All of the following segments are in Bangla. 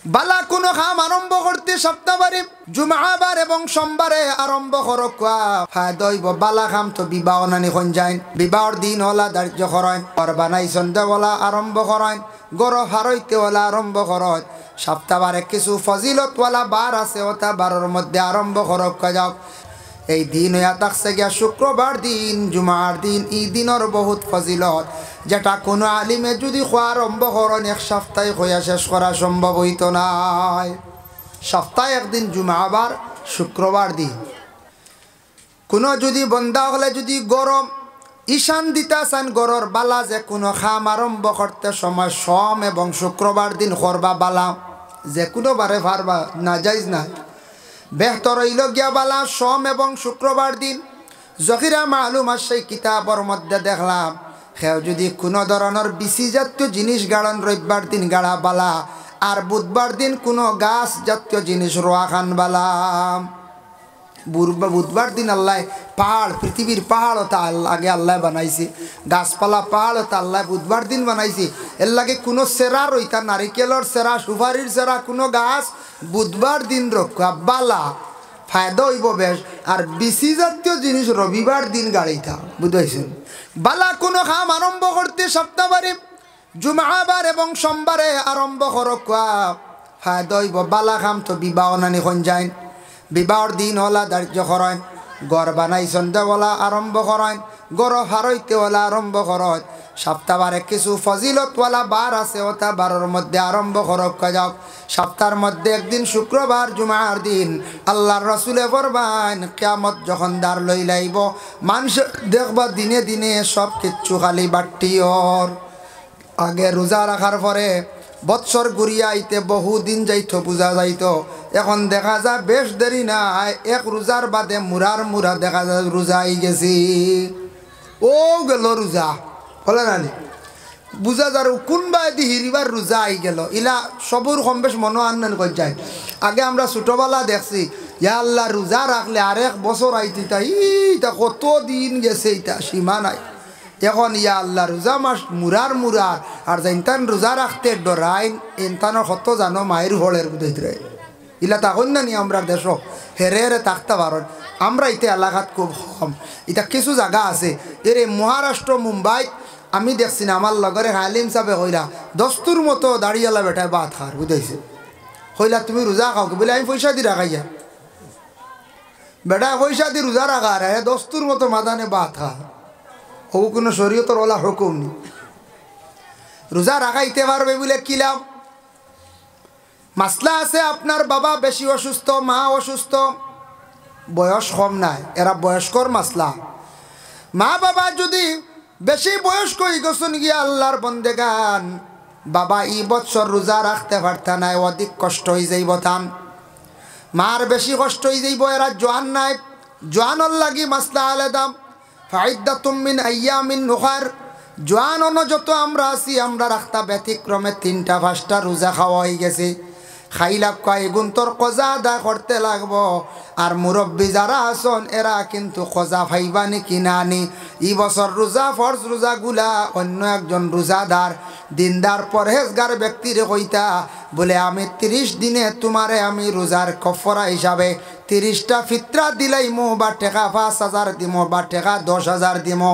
বালা কোনো কাম আরম্ভ করতে সপ্তাহবারে জুমাবার এবং সোমবারে আরম্ভ করো কোয়া ফায়দইব বালা কাম তো বিবাহ নানি খন যায় বিবাহর দিন হলা দার্য করেন আর বানাই সন্ধ্যাবেলা আরম্ভ করেন গরো হারইতে হলা আরম্ভ করেন সপ্তাহবারে কিছু ফজিলতওয়ালা বার আছে ওটা বারের মধ্যে আরম্ভ করো যাও এই দিন হইয়া থাকছে গিয়া শুক্রবার দিন জুমার দিন এই দিনের বহুত ফজিলত যেটা কোনো আলিমে যদি খোয়া আরম্ভ করেন এক সপ্তাহে হইয়া শেষ করা সম্ভব হইত নাই। সপ্তাহে একদিন জুমাবার শুক্রবার দিন কোনো যদি বন্ধা হলে যদি গরম ঈশান দিতা চান গরর বালা যে কোনো খাম আরম্ভ করতে সময় সোম এবং শুক্রবার দিন করবা বালা যে কোনো বারে পারবা না যাইজ না বেহতর হইল গিয়া বালা সোম এবং শুক্রবার দিন জহিরা মালুম আর সেই কিতাবর মধ্যে দেখলাম সেও যদি কোনো ধরনের বিসি জাতীয় জিনিস গাড়ন রবিবার দিন গাড়া বালা আর বুধবার দিন কোনো গাছ জাতীয় জিনিস রোয়া খান বালা বুধবার দিন আল্লাহ পাহাড় পৃথিবীর পাহাড়ও তা আগে আল্লাহ বানাইছে গাছপালা পাহাড়ও তা আল্লাহ বুধবার দিন বানাইছে এর লাগে কোনো সেরা রইতা নারিকেলর সেরা সুপারির সেরা কোনো গাছ বুধবার দিন রক্ষা বালা ফায়দা হইব বেশ আর বিসি জাতীয় জিনিস রবিবার দিন গাড়িটা বুঝাইছেন বালা কোনো কাম আরম্ভ করতে সপ্তাহবারে জুমাবার এবং সোমবারে আরম্ভ করো কোয়া ফায়দা হইব বালা কাম তো বিবাহ নানি খন যায় বিবাহর দিন হলা দার্য করেন গড় বানাই সন্ধ্যাবেলা আরম্ভ করেন গড় হারইতে হলা আরম্ভ করেন সপ্তাহবারে কিছু ফজিলতওয়ালা বার আছে ওটা বারের মধ্যে আরম্ভ করক যাও সপ্তাহের মধ্যে একদিন শুক্রবার জুমার দিন আল্লাহর রসুলে ফরমান কিয়ামত যখন দ্বার লই লাইব মানুষ দেখবা দিনে দিনে সব কিচ্ছু খালি বাট্টিয়র আগে রোজা রাখার পরে বৎসর ঘুরিয়া আইতে বহুদিন যাইতো পূজা যাইতো এখন দেখা যায় বেশ দেরি না এক রোজার বাদে মুরার দেখা যায় রোজা আই গেছি ও গেল রোজা বলে না বুঝা যার কোনবা এদি হিরিবার রোজা আই গেল ইলা সবুর কম বেশ মনো আনন্দ করে যায় আগে আমরা ছোটবেলা দেখছি ইয়া আল্লাহ রোজা রাখলে আরেক বছর আইতে ইটা কত দিন গেছে ইটা সীমা নাই এখন ইয়া আল্লাহ রোজা মাস মুরার আর যেনতান রোজা রাখতে ডরাইন এনতানোর কত জানো মায়ের হলের বুঝাইতে ইলা তখন না নি আমরা দেশ হেরে হেরে থাকতে পারেন আমরা ইতে এলাকাত খুব কম এটা কিছু জায়গা আছে এর মহারাষ্ট্র মুম্বাই আমি দেখছি না আমার লগরে হালিম সাহেবে হইলা দস্তুর মতো দাঁড়িয়েলা বেটায় ভাত খার বুঝাইছে হইলা তুমি রোজা খাও বলে আমি পয়সা দিয়ে রাখাইয়া বেটা পয়সা দিয়ে রোজা রাখা রে দস্তুর মতো মাদানে ভাত খা ও কোনো শরীয়তের ওলা হুকুম নেই রোজা রাখাইতে পারবে বলে কিলাম মাসলা আছে আপনার বাবা বেশি অসুস্থ মা অসুস্থ বয়স কম নাই এরা বয়স্কর মাসলা মা বাবা যদি বেশি বয়স্ক হয়ে গেছেন গিয়া আল্লাহর বন্দেগান বাবা এই বৎসর রোজা রাখতে পারতা নাই অধিক কষ্ট হয়ে যাইব তান মার বেশি কষ্ট হয়ে যাইব এরা জোয়ান নাই জোয়ানর লাগি মাসলা আলাদা ফাইদাতুম মিন আইয়ামিন নুখার জোয়ান যত আমরা আছি আমরা রাখতা ব্যতিক্রমে 3টা 5টা রোজা খাওয়া হয়ে গেছে খাইলা কয় গুন্তর কজা আদা করতে লাগবো আর মুরব্বী যারা আসন এরা কিন্তু কজা ফাইবা নাকি না নি এই বছর রোজা ফরজ রোজাগুলা অন্য একজন রোজাদার দিনদার পরহেজগার ব্যক্তির কইতা বলে আমি 30 দিনে তোমারে আমি রোজার কফরা হিসাবে 30টা ফিতরা দিলাইমো বা টাকা 5,000 দিমো বা টাকা 10,000 দিমো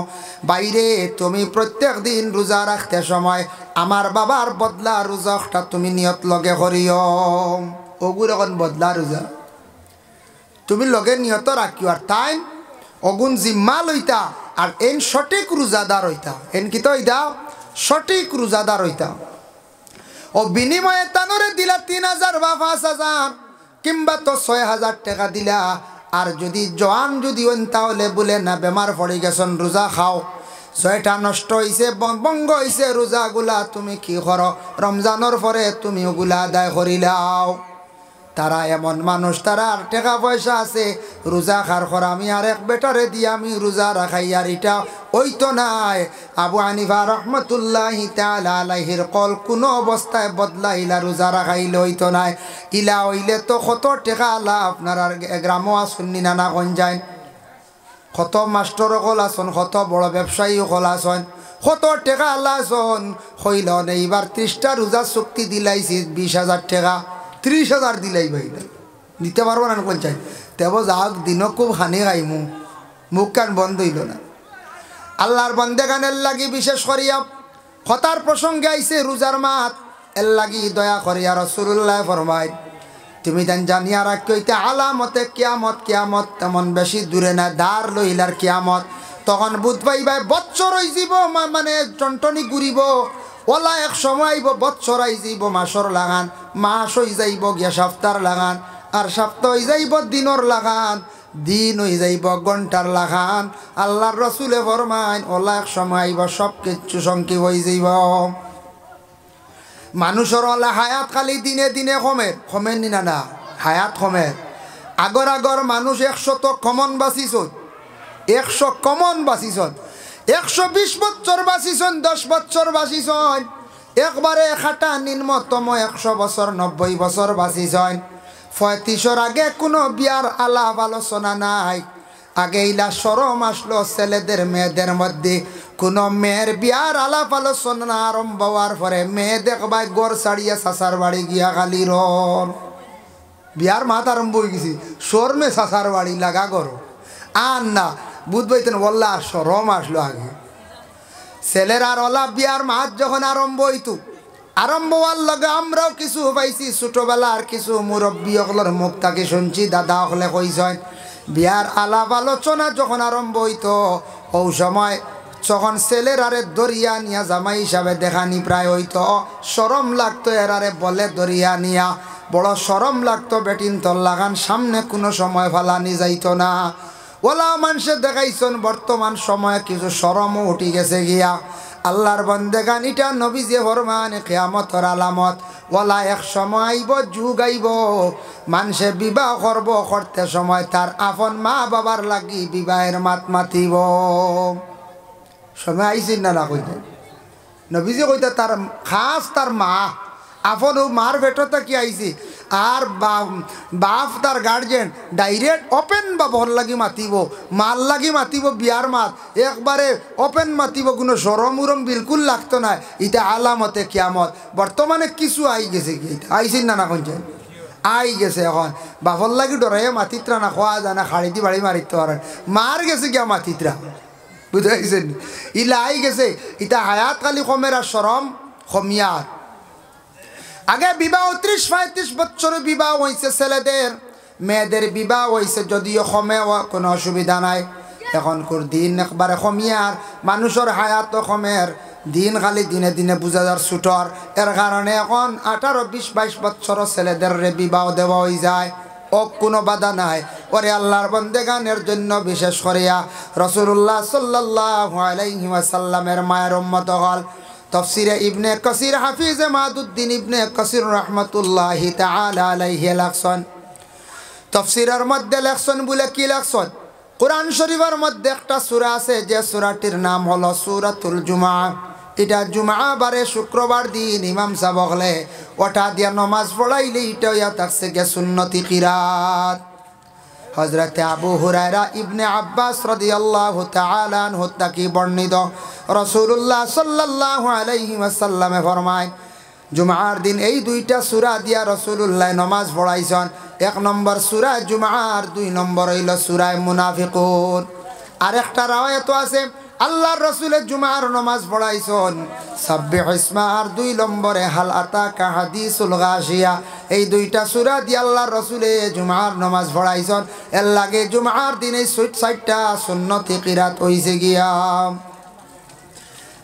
বাইরে তুমি প্রত্যেক দিন রোজা রাখতে সময় আমার বাবার বদলা রোজাটা তুমি নিয়ত লগে করিও ওগুর এখন বদলা রোজা তুমি লগে নিয়ত রাখিও আর তাই অগুন জিম্মা লইতা আর এন সঠিক রোজাদার হইতা এন কি তো হইতা সঠিক রোজাদার হইতা ও বিনিময়ে তানরে দিলা 3,000 বা 5,000 কিংবা তো 6,000 টাকা দিলা আর যদি জওয়ান যদি হন তাহলে বলে না বেমার পড়ে গেছেন রোজা খাও ছয়টা নষ্ট হয়েছে বঙ্গ হয়েছে রোজাগুলা তুমি কি করো রমজানের পরে তুমি ওগুলা আদায় করিলাও তারা এমন মানুষ তারা আর টাকা পয়সা আছে রোজা খার কর আমি আর এক বেটারে দিয়ে আমি রোজা রাখাই আর এটা ওই তো নাই আবু হানিফা রহমতুল্লাহি তাআলা আলাইহির কল কোনো অবস্থায় বদলাইলা রোজা রাখাইলে হইতো নাই ইলা হইলে তো কত টাকা আলা আপনার আর গ্রামও আসুননি নানা গঞ্জায় কত মাস্টার কল আসন কত বড় ব্যবসায়ী কল আসন কত টাকা আল্লাহ আসন হইল এইবার 30টা রোজা চুক্তি দিলাইছি 20,000 টাকা 30,000 দিলাই ভাই দিতে পারবো না কোন চাই তেব যাক দিন খুব হানি খাইমু মুখ কান বন্ধ হইল না আল্লাহর বন্দেগানের লাগি বিশেষ করিয়া হতার প্রসঙ্গে আইছে রোজার মাত এর লাগি দয়া করিয়া রাসূলুল্লাহ ফরমায় তুমি জানিয়া রাখিতে আলামতে কিয়ামত কিয়ামত তেমন বেশি দূরে না দার লইলার কিয়ামত তখন বুধ পাইবাই বৎসর হয়ে যাব মানে টনটনি ঘুরিব ওলা এক সময় আইব বৎসর আই যাইব মাসর লাগান মাস হয়ে যাইব গিয়া সপ্তাহ লাগান আর সপ্তাহ হয়ে যাইব দিনর লাগান দিন হয়ে যাইব ঘন্টার লাগান আল্লাহর রাসূলে ফরমায় ওলা এক সময় আইব সব কিছু সংক্ষেপ হয়ে যাইব মানুষের ওলা হায়াত খালি দিনে দিনে কমের নিনা না হায়াত কমের আগর মানুষ 100 তো কমন বাঁচিছন 100 কমন বাঁচিছন 120 বছর বাঁচিছন 10 বছর বাঁচিছন একবারে খাটা নিম্নতম 100 বছর 90 বছর বাঁচিছন 35-এর আগে কোনো বিয়ার আলাপ আলোচনা নাই আগে ইলা শরম আসলো ছেলেদের মেয়েদের মধ্যে কোনো মেয়ের বিয়ার আলাপ আলোচনা আরম্ভ হওয়ার পরে মেয়ে দেখবাই গড় ছাড়িয়া চাচার বাড়ি গিয়া খালি রন বিয়ার মাত আরম্ভ হয়ে গেছি শর্মে চাচার বাড়ি লাগা করো আর না বুঝবাইতেন বললা শরম আসলো আগে ছেলের আর ওলা বিয়ার মাত যখন আরম্ভ হইতো আরম্ভ হওয়ার লগে আমরাও কিছু পাইছি ছোটবেলার কিছু মুরব্বী সকলের মুখ তাকে শুনছি দাদা সকলে কইছেন বিয়ার আলাপ আলোচনা যখন আরম্ভ হইতো ও সময় যখন ছেলের আরে দরিয়া নিয়া জামাই হিসাবে দেখানি প্রায় হইতো শরম লাগতো এরারে বলে দরিয়া নিয়া বড় শরম লাগতো বেটিন তল লাগান সামনে কোনো সময় ফালানি যাইতো না ওলা মানুষে দেখাইছেন বর্তমান সময়ে কিছু শরমও উঠি গেছে গিয়া আল্লাহর বন্দেগান এটা নবীজি ফরমান কিয়ামতের আলামত ওলা এক সময় আইব যুগ আইব মানুষে বিবাহ করতে সময় তার আপন মা বাবার লাগি বিবাহের মাত মাতিব সময় আইসিন না কইতে নবীজি কইতে তার খাস তার মা আপন ও মার বেটতে কি আইছি আর বাপ তার গার্জেন ডাইরেক্ট ওপেন বাবর লাগি মাতিব মাল লাগি মাতিব বিয়ার মাত একবারে ওপেন মাতিব কোনো সরম উরম বিলকুল লাগতো না এটা আলামতে কিয়ামত বর্তমানে কিছু আই গেছে কি আইসিন না কোনছেন আই গেছে এখন বাপর লাগি ডরে মাতিত্রা না খোয়া যায় না খাড়ি দি বাড়ি মারিতে পারেন মার গেছে গিয়া মাতিত্রা বুঝতে পারছেন ইলা আই গেছে এটা হায়াত খালি কমের আর সরম কমিয়ার আগে বিবাহ 30-35 বছরে বিবাহ হয়েছে ছেলেদের মেয়েদের বিবাহ হয়েছে যদিও কমে কোনো অসুবিধা নাই এখনকার দিন একবারে কমিয়ার মানুষের হায়াত কমের দিন খালি দিনে দিনে বুঝা যার ছুটর এর কারণে এখন 18-20-22 বছর ছেলেদের বিবাহ দেওয়া হয়ে যায় ও কোনো বাধা নাই ওরে আল্লাহর বন্দেগানের জন্য বিশেষ করিয়া রাসূলুল্লাহ সাল্লাল্লাহু আলাইহি ওয়াসাল্লামের মায়ের উম্মত হল তফসিরে ইবনে কাসির হাফিজে মাদুদ্দিন ইবনে কাসির রহমতুল্লাহি তাআলা আলাইহি লেখছেন তফসিরের মধ্যে লেখছেন বলে কি লেখছেন কোরআন শরীফের মধ্যে একটা সূরা আছে যে সূরাটির নাম হলো সূরাতুল জুমআ এটা জুমআ বারে শুক্রবার দিন ইমাম সাহেব বলে ওটা দিয়া নামাজ পড়াইলে এটা ইয়া থাকছে গে সুন্নতি কিরাত হযরত আবু হুরায়রা ইবনে আব্বাস রাদিয়াল্লাহু তাআলা আনহু থেকে বর্ণিত রাসূলুল্লাহ সাল্লাল্লাহু আলাইহি ওয়াসাল্লামে ফরমায় জুমআর দিন এই দুইটা সূরা দিয়া রাসূলুল্লাহ নামাজ পড়াইছেন এক নম্বর সূরা জুমআর 2 নম্বর হইল সূরা মুনাফিকুন আর একটা রাওয়ায়াত আছে আল্লাহর রাসূলের জুমআর নামাজ পড়াইছেন সাব্বিহ ইসমার 2 নম্বরে হাল আতাকা হাদিসুল গাশিয়া এই দুইটা সূরা দিয়ে আল্লাহর রাসূলে জুমআর নামাজ পড়াইছেন এর লাগে জুমআর দিনে 60টা সুন্নতি কিরাত হইছে গিয়া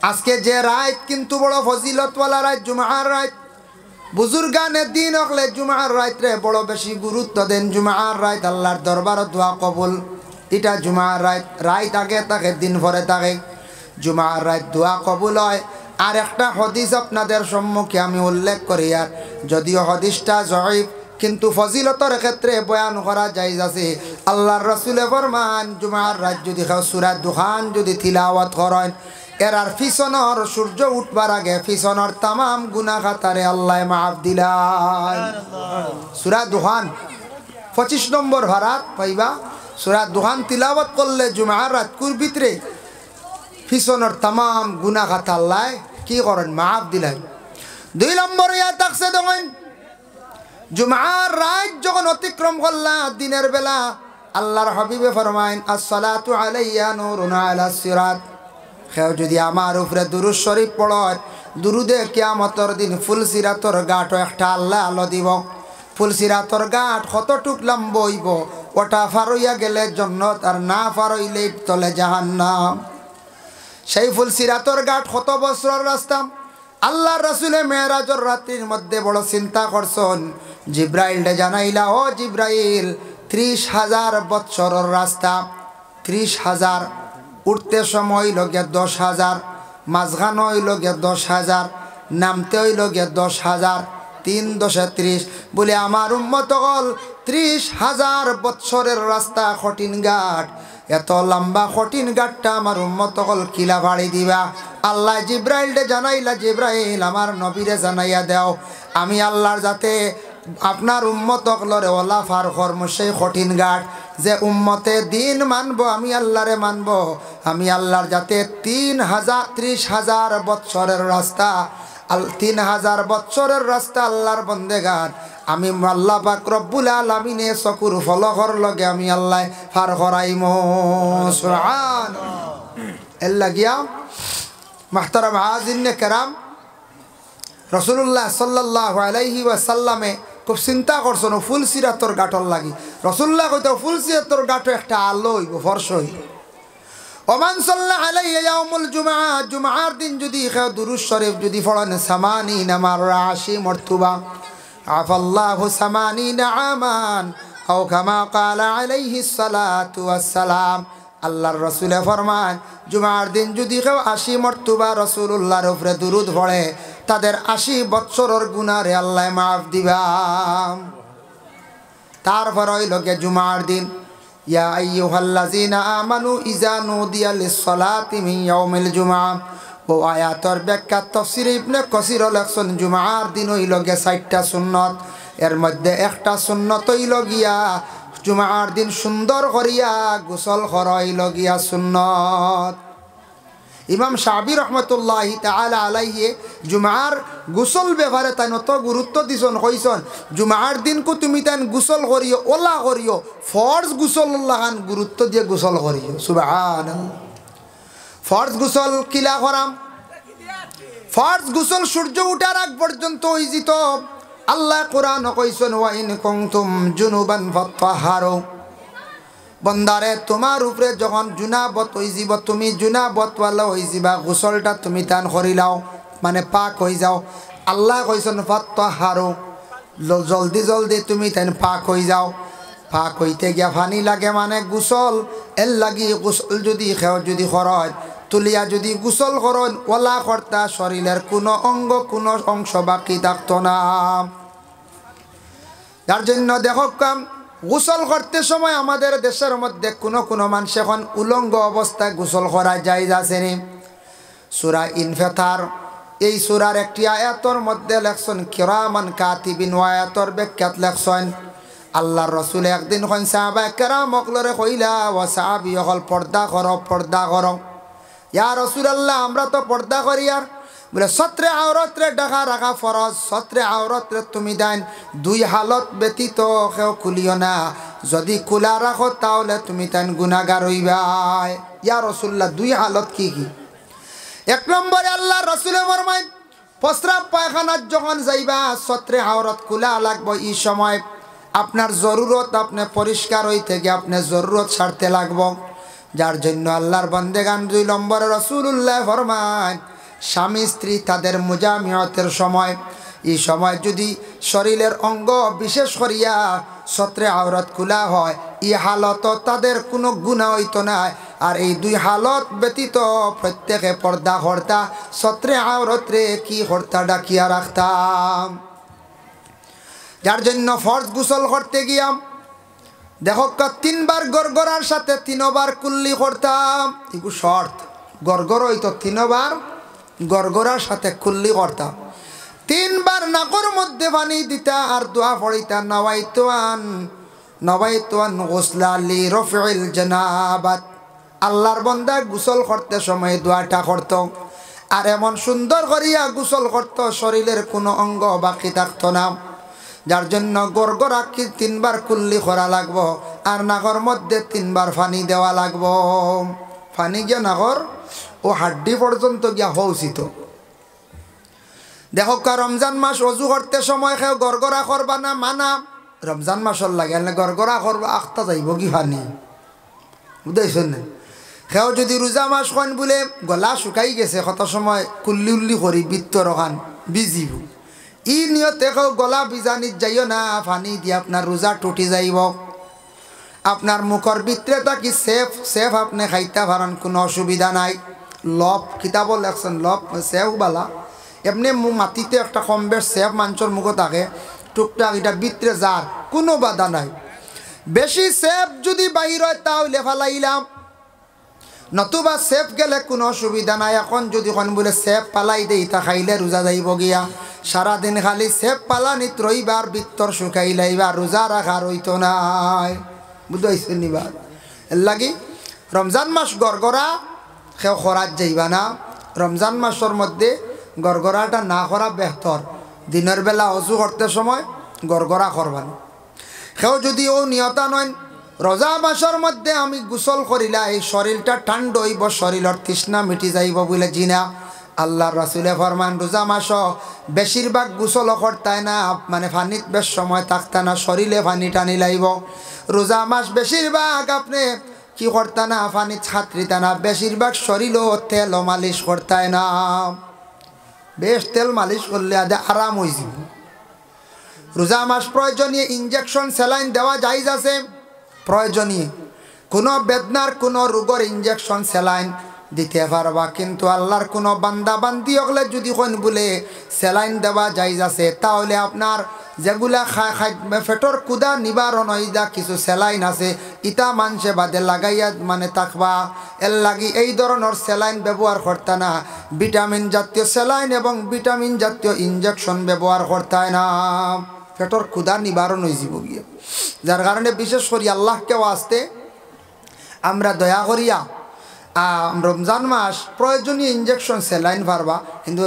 আজকে যে রাত কিন্তু বড় ফজিলতওয়ালা রাত জুমআর রাত বুজুর্গানের দিন হলে জুমআর রাতে বড় বেশি গুরুত্ব দেন জুমআর রাত আল্লাহর দরবারে দোয়া কবুল এটা জুমআর রাত আগে থাকে দিন পরে থাকে জুমআর রাত দোয়া কবুল হয় আর একটা হাদিস আপনাদের সম্মুখে আমি উল্লেখ করি আর যদিও হাদিসটা জয়ীফ কিন্তু ফজিলতের ক্ষেত্রে বয়ান করা জায়েজ আছে আল্লাহর রাসূলে ফরমান জুমআর রাত যদি সূরা দুখান যদি তিলাওয়াত করেন এরার পিছনের সূর্য উঠবার আগে পিছনের तमाम গুনাহ খাতারে আল্লাহ মাফ দিলায় সূরা দুখান 25 নম্বর ভারাত পাইবা সূরা দুখান তিলাওয়াত করলে জুমআর রাত কুর ভিতরে পিছনের तमाम গুনাহ খাতা আল্লাহ কি করেন মাফ দিলায় 2 নম্বর ইয়া থাকছে দেখেন জুমার রাত যখন অতিক্রম করলা দিনের বেলা আল্লাহর হাবিবে ফরমাইন আসসালাতু আলাইয়া নূরুন আলা সিরাত। কেউ যদি আমার উপরে দুরূদ শরীফ পড়য় দুরুদে কিয়ামতের দিন ফুলসিরাতর গাঁট একটা আল্লাহ আলো দিব। ফুলসিরাতর গাঁট কতটুক লম্ব হইব, ওটা ফারইয়া গেলে জান্নাত আর না ফারইলে তলে জাহান্নাম। সেই ফুলসিরাতর গাঁট কত বছরের রাস্তা। আল্লাহর রাসূলে মেরাজের রাত্রির মধ্যে বড় চিন্তা করছেন। জিব্রাইল জানাইলা, ও জিব্রাইল 30,000 বছরের রাস্তা। 30,000 উঠতে সময় হইল গিয়া 10,000, মাঝখানে হইল গিয়া 10,000, নামতে হইল গিয়া 10,000, 3 × 30 বলে আমার উম্মত হল 30,000 বছরের রাস্তা কঠিন ঘাট। এত লম্বা কঠিন ঘাটটা আমার উম্মত হল কিলা ভাড়ি দিবা। আল্লাহ জিব্রাইল জানাইলা, জিব্রাইল আমার নবীরে জানাইয়া দাও আমি আল্লাহর যাতে আপনার উম্মত হলরে ওলা ফার কর্ম সেই কঠিন ঘাট। যে উম্মতে দিন মানব আমি আল্লাহরে মানব, আমি আল্লাহর যাতে 30,000 বছরের রাস্তা 3000 বছরের রাস্তা আল্লাহর বন্দেগান আমি আল্লাহ পাক রব্বুল আলামিনে চকুর ফলকর লগে আমি আল্লাহ পার করাইমু। সুবহানাল্লাহ। এর লাগিয়া মুহতারাম হাজিরিনে কেরাম, রাসূলুল্লাহ সাল্লাল্লাহু আলাইহি ওয়াসাল্লামে খুব চিন্তা করছেন ফুলসিরাতর গাঁটর লাগি। রাসূলুল্লাহ কইতো ফুলসিরাতর গাঁট একটা আলো হইব, ফর্শ হইব। ওমান সাল্লা আলাইহি ইয়াউমুল জুমআ, জুমআর দিন যদি কেউ দুরূদ শরীফ যদি পড়েন 80 মাররা 80 মরতবা আফাল্লাহু 80 আমান আও কামা ক্বালা আলাইহিস সালাতু ওয়াসসালাম। আল্লাহর রাসূলে ফরমান জুমআর দিন যদি কেউ 80 মরতবা রাসূলুল্লাহর উপরে দুরূদ পড়ে তাদের 80 বছরের গুনাহরে আল্লাহ মাফ দিবা। তারপর হইল গিয়ে জুমআর দিন ইয়া আইয়ুহাল্লাযীনা আমানু ইযা নুদিয়া লিস-সালাতি মিন ইয়াউমিল জুমআ। ও আয়াতের ব্যাখ্যা তাফসীর ইবনে কাসীর লেখছেন জুমআর দিন হইল গিয়া 60টা সুন্নাত। এর মধ্যে একটা সুন্নত হইল গিয়া জুমআর দিন সুন্দর করিয়া গোসল করা হইল গিয়া সুন্নত। ইমাম শাফি রহমতুল্লাহি তাআলা আলাইহি জুমআর গোসল ব্যাপারে তাই নত গুরুত্ব দিছন, কইছন জুমআর দিন কো তুমি তাই গোসল করিও, ওলা করিও, ফরজ গোসল লাগান গুরুত্ব দিয়ে গোসল করিও। সুবহানাল্লাহ। ফরজ গোসল কিলা করাম? ফরজ গোসল সূর্য ওঠার আগ পর্যন্ত হইজিত। আল্লাহ কোরআন কইছন ওয়া ইন কুনতুম জুনুবান ফাত্তাহারু। বন্দারে তোমার উপরে যখন জুনাবত হয়ে যাব, তুমি জুনাবতওয়ালা হয়ে যাবা, গোসলটা তুমি তান করিলাও মানে পাক হয়ে যাও। আল্লাহ কইছেন ফাত্তাহারু, জলদি জলদি তুমি তান পাক হয়ে যাও। পাক হইতে গিয়া পানি লাগে মানে গোসল। এর লাগি গোসল যদি খেও যদি করয় তুলিয়া যদি গোসল করন ওলা কর্তা শরীরের কোনো অঙ্গ কোনো অংশ বাকি থাকতো না। যার জন্য দেখো কাম গোসল করতে সময় আমাদের দেশের মধ্যে কোনো মানুষ এখন উলঙ্গ অবস্থায় গোসল করা যায় আছে নি। সূরা ইনফিতার এই সূরার একটি আয়াতের মধ্যে লেখছেন কিরামান কাতিবিন, আয়াতের ব্যাখ্যাত লেখছেন আল্লাহর রাসূল একদিন কইন সাহাবায়ে কেরাম সকলরে কইলা ও সাহাবী সকল পর্দা করো পর্দা করো। ইয়া রাসূলুল্লাহ আমরা তো পর্দা করি, আর বলে সত্রে আওরাতরে ঢাকা রাখা ফরজ। সত্রে আওরাতরে তুমি দেন দুই হালত ব্যতীত কেউ খুলিও না, যদি খোলা রাখো তাহলে তুমি তেন গুনাহগার হইবাই। ইয়া রাসূলুল্লাহ দুই হালত কি কি? এক নম্বরে আল্লাহ রাসূলে ফরমায় প্রস্রাব পায়খানার যখন যাইবা সত্রে আওরাত খোলা লাগবে। এই সময় আপনার জরুরত আপনি পরিষ্কার হইতে গিয়ে আপনি জরুরত ছাড়তে লাগবো। যার জন্য আল্লাহর বান্দেগান 2 নম্বরে রাসূলুল্লাহ ফরমায় স্বামী স্ত্রী তাদের মুজামিয়াতের সময়, এই সময় যদি শরীরের অঙ্গ বিশেষ করিয়া সত্রে আওরাত খোলা হয় এই হালত তাদের কোনো গুনাহ হইতো না। আর এই 2 হালত ব্যতীত প্রত্যেকে পর্দা করতা, সত্রে আওরাতরে কি করতা ডাকিয়া রাখতাম। যার জন্য ফরজ গোসল করতে গিয়া দেখো 3 বার গরগরার সাথে 3 বার কুল্লি করতাম। এগু শর্ত গরগর হইতো 3 বার গরগরার সাথে কুল্লি করতাম। 3 বার নাকর মধ্যে পানি দিতা আর দোয়া পড়িতা নওয়াইতুয়ান গুসলা লি রফিল জানাবাত। আল্লাহর বান্দা গোসল করতে সময় দোয়াটা করত আর এমন সুন্দর করিয়া গোসল করত শরীরের কোনো অঙ্গ বাকি থাকতো না। যার জন্য গড়গড়া কি 3 বার কুল্লি করা লাগবো আর নাগর মধ্যে 3 বার পানি দেওয়া লাগবো। পানি গিয়া নাগর ও হাড্ডি পর্যন্ত গিয়া হৌচিত। দেখো রমজান মাস অজু করতে সময় কেউ গড়গড়া করবা না মানা, রমজান মাসর লাগে গড়গড়া করবা আখতা যাইব কি পানি, বুঝাইছেন না? সেও যদি রোজা মাস কন বলে গলা শুকাই গেছে কত সময় কুল্লি উল্লি করি বৃত্তর ওখান ভিজিব, ই নিয়তে কেউ গলা বিজানিত যাইও না, পানি দিয়ে আপনার রোজা টুটি যাইব। আপনার মুখর ভিতরে থাকি সেফ আপনি খাইতে পারেন, কোনো অসুবিধা নাই। লব কিতাব লেখছেন লব সেফ বালা, এমনি মাটিতে একটা কম বেশ সেফ মানুষের মুখ থাকে টুকটাক, এটা ভিতরে যার কোনো বাধা নাই। বেশি সেফ যদি বাহির হয় তাহলে ফালাইলাম, নতুবা সেফ গেলে কোনো অসুবিধা নাই। এখন যদি কোন বলে সেফ পালাই দেই তা খাইলে রোজা যাইব গিয়া, সারাদিন খালি সেফ পালানিত রইবার ভিতর শুকাই লাইবার, রোজা রাখার হইতো নাই, বুঝাইছেন নিবার। এর লাগি রমজান মাস গড়গড়া সেও খরাত যাইবা না। রমজান মাসের মধ্যে গড়গড়াটা না করা বেহতর। দিনের বেলা অজু করতে সময় গড়গড়া করবান। সেও যদি ও নিয়তা নয় রোজা মাসের মধ্যে আমি গোসল করিলা এই শরীরটা ঠান্ডা হইব, শরীরের তৃষ্ণা মিটি যাইব বলে জিনা আল্লাহর রাসূলে ফরমান রোজা মাস বেশিরভাগ গোসল করতায় না, মানে পানিত বেশ সময় থাকতা না, শরীরে পানি টানি লাইব। রোজা মাস বেশিরভাগ আপনি কি করতা না, পানি ছাত্রিতা না, বেশিরভাগ শরীরও তেল মালিশ করতায় না। বেশ তেল মালিশ করলে আদে আরাম হয়ে যাব। রোজা মাস প্রয়োজনীয় ইঞ্জেকশন স্যালাইন দেওয়া জায়েজ আছে, প্রয়োজনীয় কোনো বেদনার কোনো রোগের ইঞ্জেকশন স্যালাইন দিতে পারবা, কিন্তু আল্লাহর কোনো বান্দা বান্দি হলে যদি কোন বলে স্যালাইন দেওয়া জায়েজ আছে, তাহলে আপনার যেগুলা পেটর কুদা নিবারণ হইদা কিছু স্যালাইন আছে ইটা মানুষে বাদে লাগাইয়া মানে থাকবা। এর লাগি এই ধরনের স্যালাইন ব্যবহার করতে না, ভিটামিন জাতীয় স্যালাইন এবং ভিটামিন জাতীয় ইঞ্জেকশন ব্যবহার করতে না, পেটর ক্ষুধা নিবারণ হয়ে যাব গিয়ে। যার কারণে বিশেষ করি আল্লাহকেও আসতে আমরা দয়া করিয়া রমজান মাস প্রয়োজনীয় ইঞ্জেকশন স্যালাইন পারবা, কিন্তু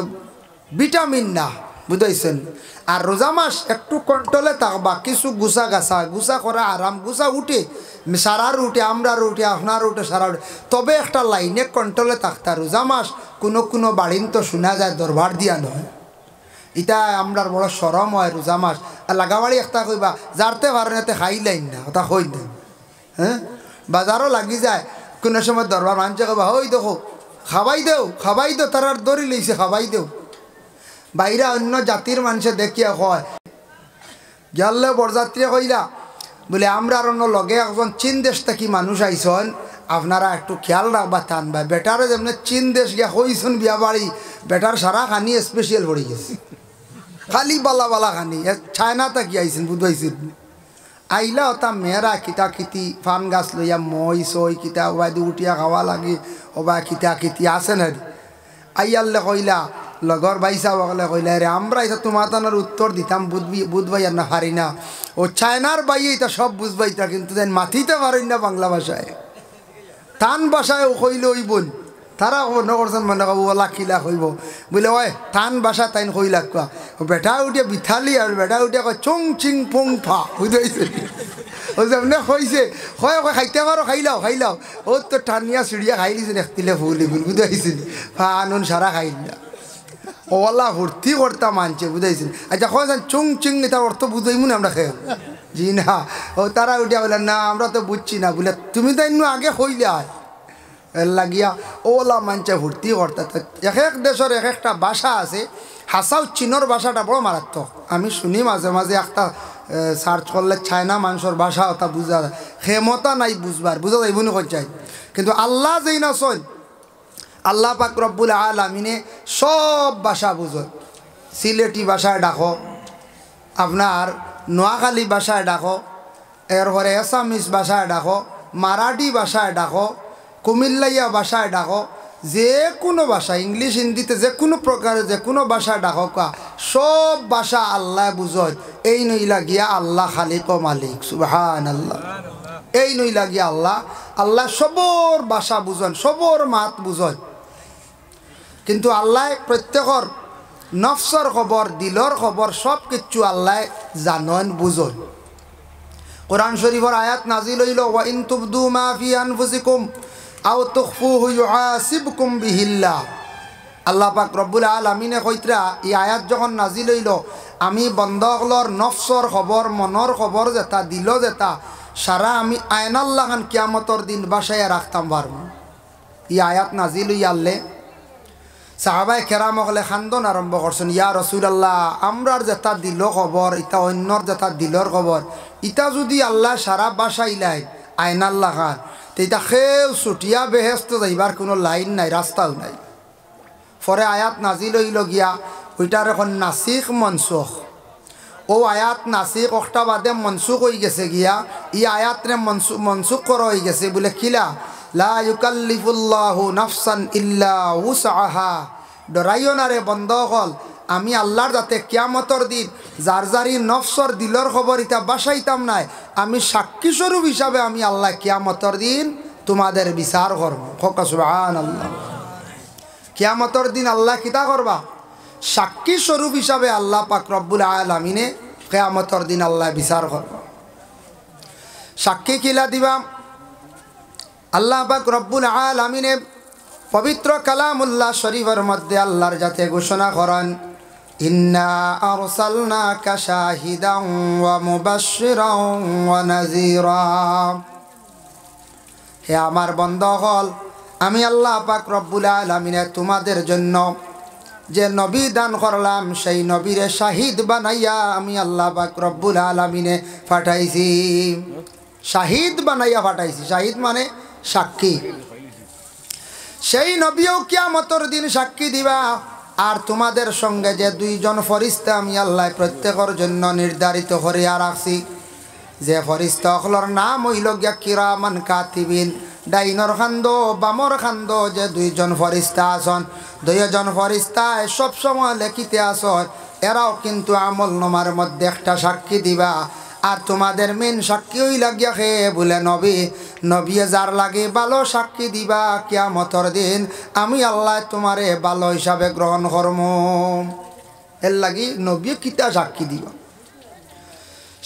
ভিটামিন না, বুঝাইছেন। আর রোজা মাস একটু কন্ট্রোলে থাকবা, কিছু গুছা করা আরাম, গুছা উঠে সারার উঠে আমরার উঠে আপনার উঠে সারা উঠে, তবে একটা লাইনে কন্ট্রোলে থাকতা। রোজা মাস কোনো বাড়িন তো শোনা যায় দরবার দিয়া নয়, ইটা আমরার বড় সরম হয়। রোজা মাস আর লাগাবাড়ি একটা কইবা যারতে পারেন এতে খাইলাইন না, ওটা কই দেন। হ্যাঁ, বাজারও লাগি যায় কোনো সময় দরবার মানুষে কইবা ওই দেখো খাবাই দেও, তার দড়ি লইছে খাবাই দেও। বাইরে অন্য জাতির মানুষে দেখিয়া কয় গেলে বরযাত্রী কইলা বলে আমরা অন্য লগে একজন চীন দেশ থেকে মানুষ আইসন, আপনারা একটু খেয়াল রাখবা টানবা। বেটারে যেমন চীন দেশ গিয়া হইছন বিয়া বাড়ি, বেটার সারা খানি স্পেশাল পড়ে গেছে, খালি বালা খানি। চায়না থাকি আইসেন বুঝাইছেন, আইলা ওটা মেয়েরা কিতা কিতি ফান গাছ লইয়া মই সই কিতা ওবাদি উঠিয়া খাওয়া লাগে, ওবা কিতা কিতি আছে না। আইয়ালে কইলা লগর বাইসা বকলে কইলা রে আমরা এটা তোমার তানোর উত্তর দিতাম বুঝবাই আর না পারি না। ও চায়নার বাই এটা সব বুঝবাইতা, কিন্তু মাথিতে পারি না বাংলা ভাষায়। টান ভাষায় কইলে ওই বোন তারা মনে করছেন মনে করবো ওলা কিলা কইব বলে ওই টান ভাষা তাইন কইলা কোয়া। বেটা উঠে বিথালি আর বেটা উঠে কয় চং চিং পং ফা, বুঝাইছে। ও যেমন কইছে হয় খাইতে পারো খাইলাও, ও তো টানিয়া চিড়িয়া খাই দিয়েছেন একতিলে ফুলি ফুল, বুঝাইছেন। ফানুন সারা খাইলা ওলা ভর্তি করতাম মানছে, বুঝাইছেন। আচ্ছা কয়েছেন চুং চিং তার অর্থ বুঝাইমু না আমরা খেয়ে জি না। ও তারা উঠিয়া বলে না আমরা তো বুঝছি না, বলে তুমি তো ইন্নু আগে হইলে এর লাগিয়া ওলা মানছে ভর্তি করতে। এক এক দেশের এক একটা ভাষা আছে, হাসাও চীনের ভাষাটা বড় মারাত্মক। আমি শুনি মাঝে মাঝে একটা সার্চ করলে চায়না মানুষের ভাষা ওটা বুঝা যায়, ক্ষমতা নাই বুঝবার, বুঝা যাইব নি চাই। কিন্তু আল্লাহ যেই না চল, আল্লাহ পাক রব্বুল আলামিনে সব ভাষা বুঝো। সিলেটি ভাষায় ডাকো, আপনার নোয়াখালী ভাষায় ডাকো, এরপরে এসামিস ভাষায় ডাকো, মারাঠি ভাষায় ডাকো, কুমিল্লাইয়া ভাষায় ডাকো, যে কোনো ভাষা ইংলিশ হিন্দিতে যে কোনো প্রকারে যে কোনো ভাষা ডাকো কা, সব ভাষা আল্লাহ বুঝয়। এই নইলা গিয়া আল্লাহ খালিক ও মালিক, সুবহানাল্লাহ। এই নইলা গিয়া আল্লাহ সবর ভাষা বুঝন, সবর মাত বুঝন। কিন্তু আল্লাহ প্রত্যেকর নফসর খবর দিলর খবর সব কিছু আল্লাহ জানন বুঝন। কোরআন শরীফের আয়াত নাজিল হইল ওয়া ইন তুবদু মা ফি আনফুসিকুম আও তুখফুহু ইউহাসিবকুম বিহিল্লাহ। আল্লাহ পাক রব্বুল আলামিনে কইতরা এই আয়াত যখন নাজিল হইল আমি বন্দগলর নফসর খবর মনর খবর যেটা দিল যেটা সারা আমি আয়নাল্লাহান কিয়ামতর দিন বাসায় রাখতাম পারবো। এই আয়াত নাজিল হইয়ালে সাহাবায়ে কেরাম হলে খান্দন আরম্ভ করছেন, ইয়া রাসূলুল্লাহ আমরার যেটা দিল খবর ইটা অন্যর যেটা দিলর খবর ইটা যদি আল্লাহ সারা বাসাইলাই আয়নাল্লাহান তো এটা খেউ ছুটিয়া বেহেস্ত যাইবার কোনো লাইন নাই, রাস্তাও নাই। পরে আয়াত নাজিল হইল গিয়া ওইটার এখন নাসিখ মনসুখ। ও আয়াত নাসিখ একটা বাদে মনসুখ হয়ে গেছে গিয়া ই আয়াতরে মনসুখ করা হয়ে গেছে বলে কিলা লা ইউকাল্লিফুল্লাহু নাফসান ইল্লা উসআহা। ডরাইও না রে বন্ধ হল আমি আল্লাহর যাতে কিয়ামতর দিন যার যারি নফসর দিলর খবর ইটা বাসাইতাম নাই, আমি সাক্ষী স্বরূপ হিসাবে আমি আল্লাহ কিয়ামতর দিন তোমাদের বিচার করব। খোকা সুবহানাল্লাহ। কিয়ামতর দিন আল্লাহ কিতা করবা? সাক্ষী স্বরূপ হিসাবে আল্লাহ পাক রব্বুল আলামিনে কিয়ামতর দিন আল্লাহ বিচার করবা। সাক্ষী কিলা দিবা? আল্লাহ পাক রব্বুল আলামিনে পবিত্র কালামুল্লাহ শরীফের মধ্যে আল্লাহর যাতে ঘোষণা করেন ইন্না আরসালনাকা শাহিদান ওয়া মুবাশশিরান ওয়া নাযীরা। হে আমার বান্দাগণ আমি আল্লাহ পাক রব্বুল আলামিনে তোমাদের জন্য যে নবী দান করলাম সেই নবীরে শাহিদ বানাইয়া আমি আল্লাহ পাক রব্বুল আলামিনে পাঠাইছি। শাহিদ বানাইয়া পাঠাইছি, শাহিদ মানে সাক্ষী। সেই নবীও কিয়ামতের দিন সাক্ষী দিবা। আর তোমাদের সঙ্গে যে দুইজন ফরিস্তা আমি আল্লাহ প্রত্যেকের জন্য নির্ধারিত করিয়া রাখছি, যে ফরিস্তা সকলের নাম হইল গিয়া কিরামান কাতিবিন। ডাইনর খান্দ বামর খান্দ যে দুইজন ফরিস্তা আসন, দুইজন ফরিস্তায় সবসময় লেখিতে আসন। এরাও কিন্তু আমল নামার মধ্যে একটা সাক্ষী দিবা। আর তোমাদের মেন সাক্ষী হই লাগিয়া খে বলে নবী, নবী যার লাগে ভালো সাক্ষী দিবা কিয়ামতের দিন আমি আল্লাহ তোমারে ভালো হিসাবে গ্রহণ করব। এর লাগি নবী কিতা সাক্ষী দিবা?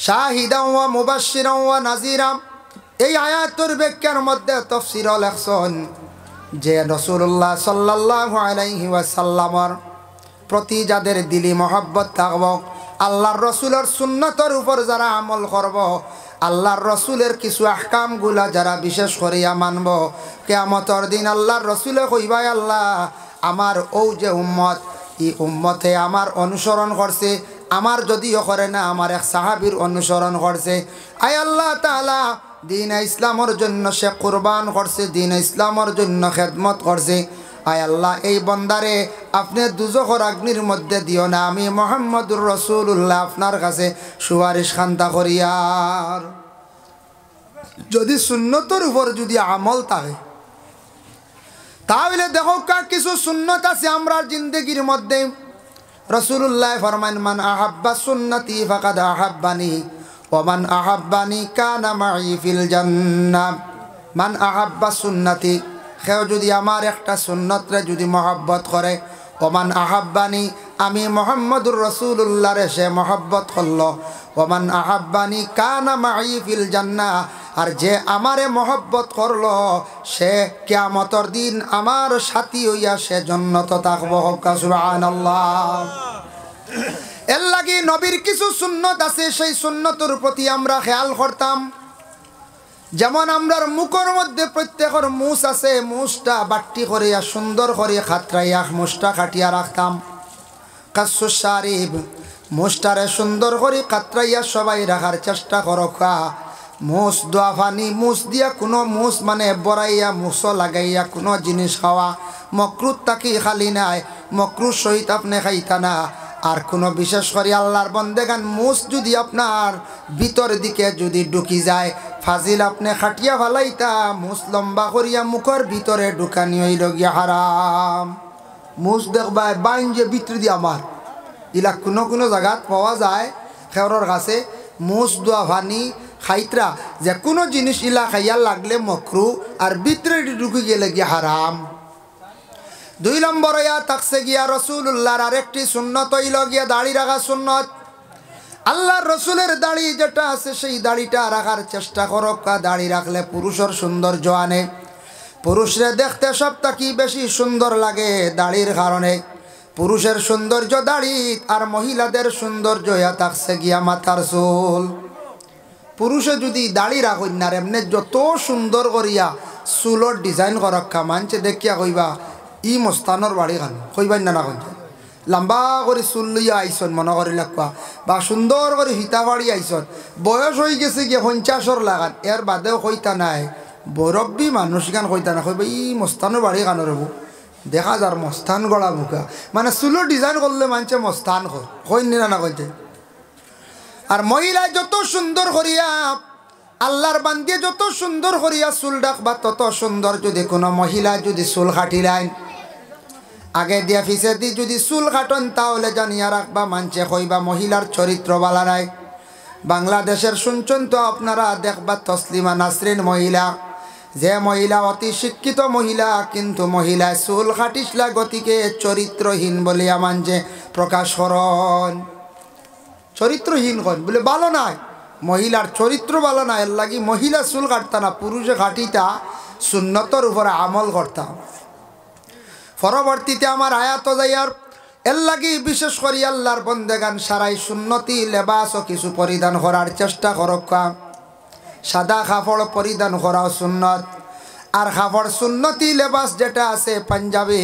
শাহিদান ওয়া মুবাশশিরান ওয়া নাযীরা। এই আয়াতের ব্যাখ্যার মধ্যে তাফসীর লেখছেন যে রাসূলুল্লাহ সাল্লাল্লাহু আলাইহি ওয়াসাল্লামের প্রতি যাদের দিলি মহব্বত থাকব, আল্লাহর রসুলের সুন্নতের উপর যারা আমল করব, আল্লাহর রসুলের কিছু আহকামগুলা যারা বিশেষ করিয়া মানব, কিয়ামতের দিন আল্লাহর রসুলে কইবাই আল্লাহ আমার ও যে উম্মত এই উম্মতে আমার অনুসরণ করছে, আমার যদিও করে না আমার এক সাহাবীর অনুসরণ করছে। আয় আল্লাহ তাআলা দিন ইসলামের জন্য সে কুরবান করছে, দিন ইসলামের জন্য খেদমত করছে। আয় আল্লাহ এই বন্দারে আপনি দুজখর অগ্নির মধ্যে দিও না, আমি মুহাম্মদুর রাসূলুল্লাহ আপনার কাছে সুপারিশ খান্তা করিয়ার। যদি সুন্নতের উপর যদি আমল থাকে তাহলে দেখো কিছু সুন্নত আছে আমরা জিন্দগির মধ্যে। রাসূলুল্লাহ ফরমান মান আহাব্বা সুন্নতি ফাকাদ আহাব্বানি ওয়া মান আহাব্বানি কানা মাই ফিল জান্নাহ। মান আহাব্বা সুন্নতি, কেউ যদি আমার একটা সুন্নতরে যদি মহব্বত করে, ওমান আহাব্বানি আমি মুহাম্মদুর রাসূলুল্লাহ রে সে মহব্বত করলো, ওমান আহাব্বানি কানা মাই ফিল জান্নাহ। আর যে আমারে মহব্বত করলো সে কিয়ামতের দিন আমার সাথী হইয়া সে জান্নাত থাকবো। সুবহানাল্লাহ। এর লাগি নবীর কিছু সুন্নত আছে, সেই সুন্নতের প্রতি আমরা খেয়াল করতাম। যেমন আমরার মুখের মধ্যে প্রত্যেকের মুছ আছে, মুছটা বাট্টি করিয়া সুন্দর করে খাতরাইয়া মুছটা কাটিয়া রাখতাম। কাসু শারিব মুছটারে সুন্দর করে কাতরাইয়া সবাই রাখার চেষ্টা করকা। মুছ দোয়া পানি মুছ দিয়া কোনো মুছ মানে বড়াইয়া মুছও লাগাইয়া কোনো জিনিস খাওয়া মকরুত তাকি খালি নাই, মকরুর সহিত আপনি খাইতা না। আর কোনো বিশেষ করে আল্লাহর বন্দেগান মুছ যদি আপনার ভিতর দিকে যদি ঢুকি যায় ফাজিল আপনি খাটিয়া ফালাইতা, মুছ লম্বা করিয়া মুখের ভিতরে ঢুকানি হইল গিয়া হারাম। মুছ দেখবা বাইন যে ভিতর দিয়ে আমার ইলা কোনো কোনো জায়গাত পাওয়া যায় খেওরের কাছে মুছ দোয়া ভানি খাইতরা যে কোনো জিনিস ইলা খাইয়া লাগলে মকরু আর ভিতরে ঢুকি গেলে গিয়া হারাম। দুই নম্বর ইয়া থাকছে গিয়া রাসূলুল্লাহর আরেকটি সুন্নত হইল গিয়া দাড়ি রাখা সুন্নত। আল্লাহর রসুলের দাড়ি যেটা আছে সেই দাড়িটা রাখার চেষ্টা করো। দাড়ি রাখলে পুরুষের সৌন্দর্য আনে, পুরুষরে দেখতে সবটা কি বেশি সুন্দর লাগে দাড়ির কারণে। পুরুষের সৌন্দর্য দাড়ি আর মহিলাদের সৌন্দর্য ইয়া থাকছে গিয়া মাথার চুল। পুরুষে যদি দাড়ি রাখুন না এমনি যত সুন্দর করিয়া চুলর ডিজাইন করক্কা মানছে দেখিয়া কইবা ই মস্তানোর বাড়ি খান কইবাই না না কইছে। লম্বা করে চুল লইয়া আইসন মনে করি লাগবা বা সুন্দর করে হিতা বাড়ি আইসন, বয়স হয়ে গেছে গিয়ে 50 লাগান, এর বাদেও কইতা নাই বরব্বী মানুষ গান কইতা না কইবা ই মস্তানোর বাড়ি খানো রব দেখা যার মস্তান গড়া বুকা, মানে চুলোর ডিজাইন করলে মানছে মস্তান কই না না কইছে। আর মহিলা যত সুন্দর করিয়া আল্লাহর বান্দিয়ে যত সুন্দর করিয়া চুল রাখবা তত সুন্দর। যদি কোনো মহিলা যদি চুল কাটিলাইন আগে দিয়া ফিসে দি যদি চুল কাটন তাহলে জানিয়া রাখবা মানছে কইবা মহিলার চরিত্র বালা নাই। বাংলাদেশের শুনছেন তো আপনারা দেখবা তসলিমা নাসরিন মহিলা, যে মহিলা অতি শিক্ষিত মহিলা কিন্তু মহিলা চুল কাটিসলা গতিকে চরিত্রহীন বলিয়া মানছে প্রকাশ করন। চরিত্রহীন কন বলে ভালো নাই, মহিলার চরিত্র ভালো না, এর লাগি মহিলা চুল কাটতা না, পুরুষে কাটিতা সুন্নতর উপরে আমল করতাম। পরবর্তীতে আমার আয়াত যাইয়ার এর লাগি বিশেষ করি আল্লাহর বন্দেগান সারাই সুন্নতি লেবাসও কিছু পরিধান করার চেষ্টা করক্কা। সাদা কাপড় পরিধান করাও সুন্নত, আর কাপড় সুন্নতি লেবাস যেটা আছে পাঞ্জাবি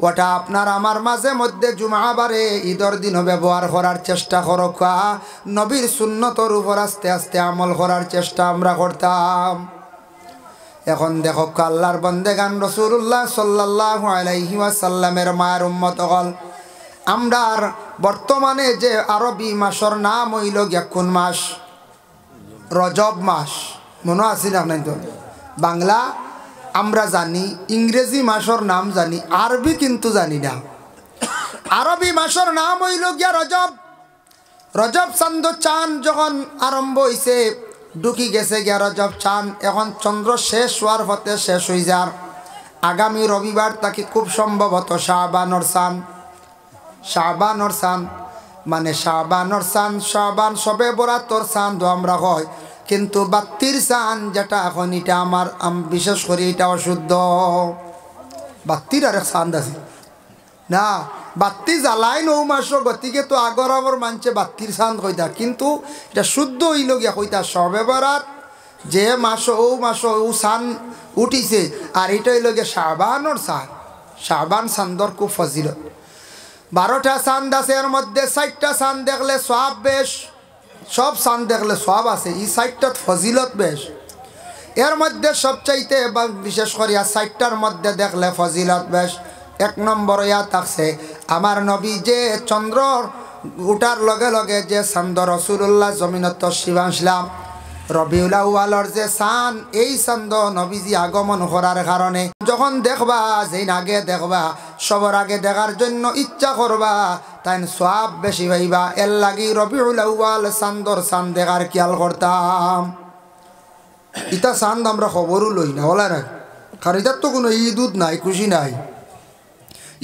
ওটা আপনার আমার মাঝে মধ্যে জুমাবারে ঈদের দিনও ব্যবহার করার চেষ্টা করক্কা। নবীর সুন্নতর উপর আস্তে আস্তে আমল করার চেষ্টা আমরা করতাম। এখন দেখো আল্লাহর বন্দেগান রাসূলুল্লাহ সাল্লাল্লাহু আলাইহি ওয়াসাল্লামের মায়ের উম্মত হল আমরার বর্তমানে যে আরবি মাসের নাম হইল গিয়া কোন মাস? রজব মাস। মনে আছে না তো? বাংলা আমরা জানি, ইংরেজি মাসের নাম জানি, আরবি কিন্তু জানি না। আরবি মাসের নাম হইল গিয়া রজব। রজব চান্দ চান যখন আরম্ভ হইছে ঢুকি গেছে গিয়া রজব চান, এখন চন্দ্র শেষ হওয়ার পথে শেষ হয়ে যার আগামী রবিবার তাকে খুব সম্ভবত শাবানোর চান। শাবানোর চান মানে শাবানোর চান, শাবান সবে বরাতর চান তো আমরা হয়, কিন্তু বাত্তির চান যেটা এখন এটা আমার বিশেষ করে এটা অশুদ্ধ। বাত্তির আরেক চাঁদ আছে না, বাত্তি জ্বালাই নৌ মাস গতিকে তো আগর আবার মানছে বাত্তির চাঁদ কইতা, কিন্তু এটা শুদ্ধ হইল গিয়া কইতা সবে বরাত যে মাস ও মাস ও চান উঠিছে, আর এটা হইল গিয়া শাবানোর চাঁদ। শাবান চান্দর খুব ফজিলত। 12টা চাঁদ আছে, এর মধ্যে 4টা চাঁদ দেখলে সওয়াব বেশ, সব চাঁদ দেখলে সওয়াব আছে, এই 4টাত ফজিলত বেশ। এর মধ্যে সবচাইতে বিশেষ করিয়া 4টার মধ্যে দেখলে ফজিলত বেশ। 1 নম্বর ইয়া থাকছে আমার নবী যে চন্দ্র উঠার লগে লগে যে চাঁদ রাসূলুল্লাহ জমিনত তশরিফ আনছিলাম, রবিউল আউয়ালর যে চাঁদ, এই চাঁদ নবীজি আগমন করার কারণে যখন দেখবা যেই আগে দেখবা সবার আগে দেখার জন্য ইচ্ছা করবা, তাই সওয়াব বেশি পাইবা। এর লাগি রবিউল আউয়াল চাঁদর চাঁদ দেখার খেয়াল করতাম। ইটা চাঁদ আমরা খবরও লই না বলা না, কারণ এটার তো কোনো ঈদ উদ নাই, খুশি নাই।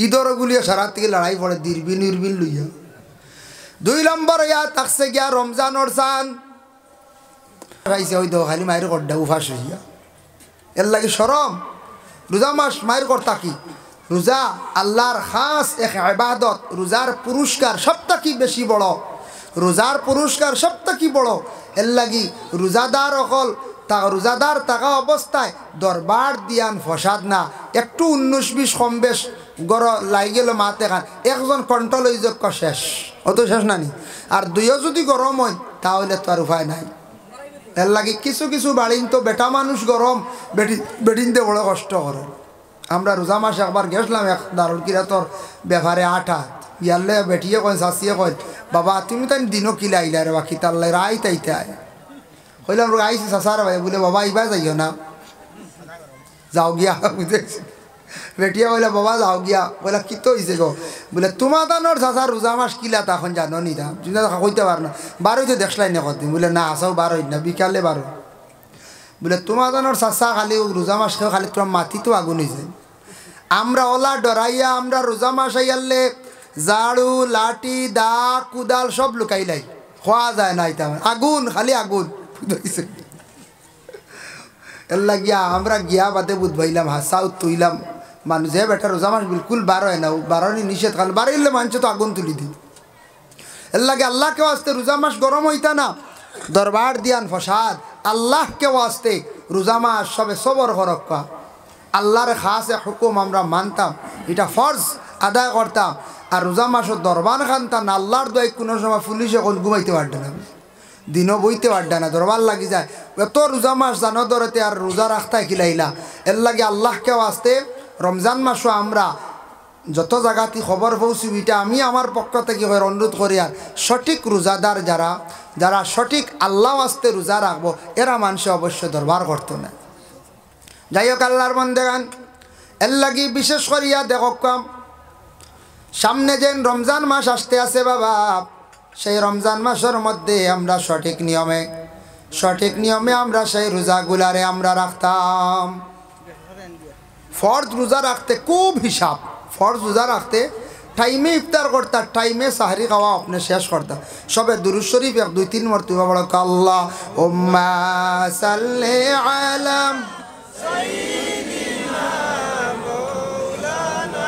ঈদর গুলিয়া সারা থেকে লড়াই পড়ে দিরবিন ইরবিন লইয়া। 2 নম্বর ইয়া থাকছে গিয়া রমজানোর চাঁদ। রাইছে ওই তো খালি মায়ের কড্ডা উফাস হইয়া, এর লাগে শরম। রোজা মাস মায়ের কর্তা কি? রোজা আল্লাহর খাস এক ইবাদত। রোজার পুরস্কার সবটা কি বেশি বড়, রোজার পুরস্কার সবটা কি বড়। এর লাগি রোজাদার অকল তা রোজাদার থাকা অবস্থায় দরবার দিয়ান ফসাদ না, একটু 19-20 কম বেশ গড় লাই গেল মাতে খান, একজন কন্ট্রোল হয়ে যোগ্য শেষ, অত শেষ নানি। আর 2ও যদি গরম হয় তাহলে তো আর উপায় নাই। এর লাগে কিছু কিছু বাড়িন তো বেটা মানুষ গরম, বেটিনতে বড় কষ্ট করে। আমরা রোজা মাসে একবার গেছিলাম এক দারুল কিরাতর ব্যাপারে 8 হাত ইয়ারলে বেটিয়ে কয় শাসিয়ে কয় বাবা তুমি তাই দিনও কিলা আইলা রে বাকি তাল্লাই রাই তাইতে আয় কইলাম আইসি চাষার ভাই বলে বাবা ইবা যাইও না, যাও গিয়া। বুঝেছি বেটিয়া কইলা বাবা যাও গিয়া। বলে কি তো হয়েছে গো? বলে তোমার দানোর চাষার রোজা মাস কিলা তখন জানো নি দাম তুমি কইতে পার না, 12 তো দেখলাই না কদিন। বলে না আসাও 12 না, বিকালে 12। বলে তোমার দানোর চাষা খালি রোজা মাস খেয়ে খালি তোমার মাটি তো আগুন হয়েছে, আমরা ওলা ডরাইয়া আমরা রোজা মাস আইয়ালে ঝাড়ু লাঠি দা কুদাল সব লুকাইলাই খোয়া যায় না এটা আগুন খালি আগুন এর লাগিয়া আমরা গিয়া বাদে বুধ ভাইলাম হাসাও তুইলাম মানুষে বেটা রোজা মাস বিলকুল বার হয় না বারণি নিষেধ খাল বাড়াইলে মানুষ তো আগুন তুলি দিই এর লাগে আল্লাহকে আসতে রোজা মাস গরম হইতা না দরবার দিয়ান ফসাদ আল্লাহকে আসতে রোজা মাস সবে সবর হরক্কা আল্লাহর খাসে হুকুম আমরা মানতাম এটা ফরজ আদায় করতাম আর রোজা মাসের দরবার খানতাম আল্লাহর দোয়াই কোনো সময় পুলিশে কোন ঘুমাইতে পারবে না দিনও বইতে পারবে না দরবার লাগি যায় এত রোজা মাস জানো ধরতে আর রোজা রাখতাই খিলাইলা এর লাগে আল্লাহকেও আসতে রমজান মাসও আমরা যত জায়গাতে খবর পৌঁছি এটা আমি আমার পক্ষ থেকে অনুরোধ করি আর সঠিক রোজাদার যারা যারা সঠিক আল্লাহ আসতে রোজা রাখবো এরা মানুষে অবশ্যই দরবার করতো না যাই হোক আল্লাহর বন্দেগান এর লাগি বিশেষ করিয়া দেখম সামনে যেন রমজান মাস আসতে আছে বাবা সেই রমজান মাসের মধ্যে আমরা সঠিক নিয়মে আমরা সেই রোজাগুলারে আমরা রাখতাম ফরজ রোজা রাখতে খুব হিসাব ফরজ রোজা রাখতে টাইমে ইফতার করতা টাইমে সাহরি খাওয়া আপনি শেষ করতা সবে দুরূদ শরীফ 1-2-3 মর্তবা বড় আল্লাহ উম্মা সাল্লি আলা সাইয়্যিদিনা মাওলানা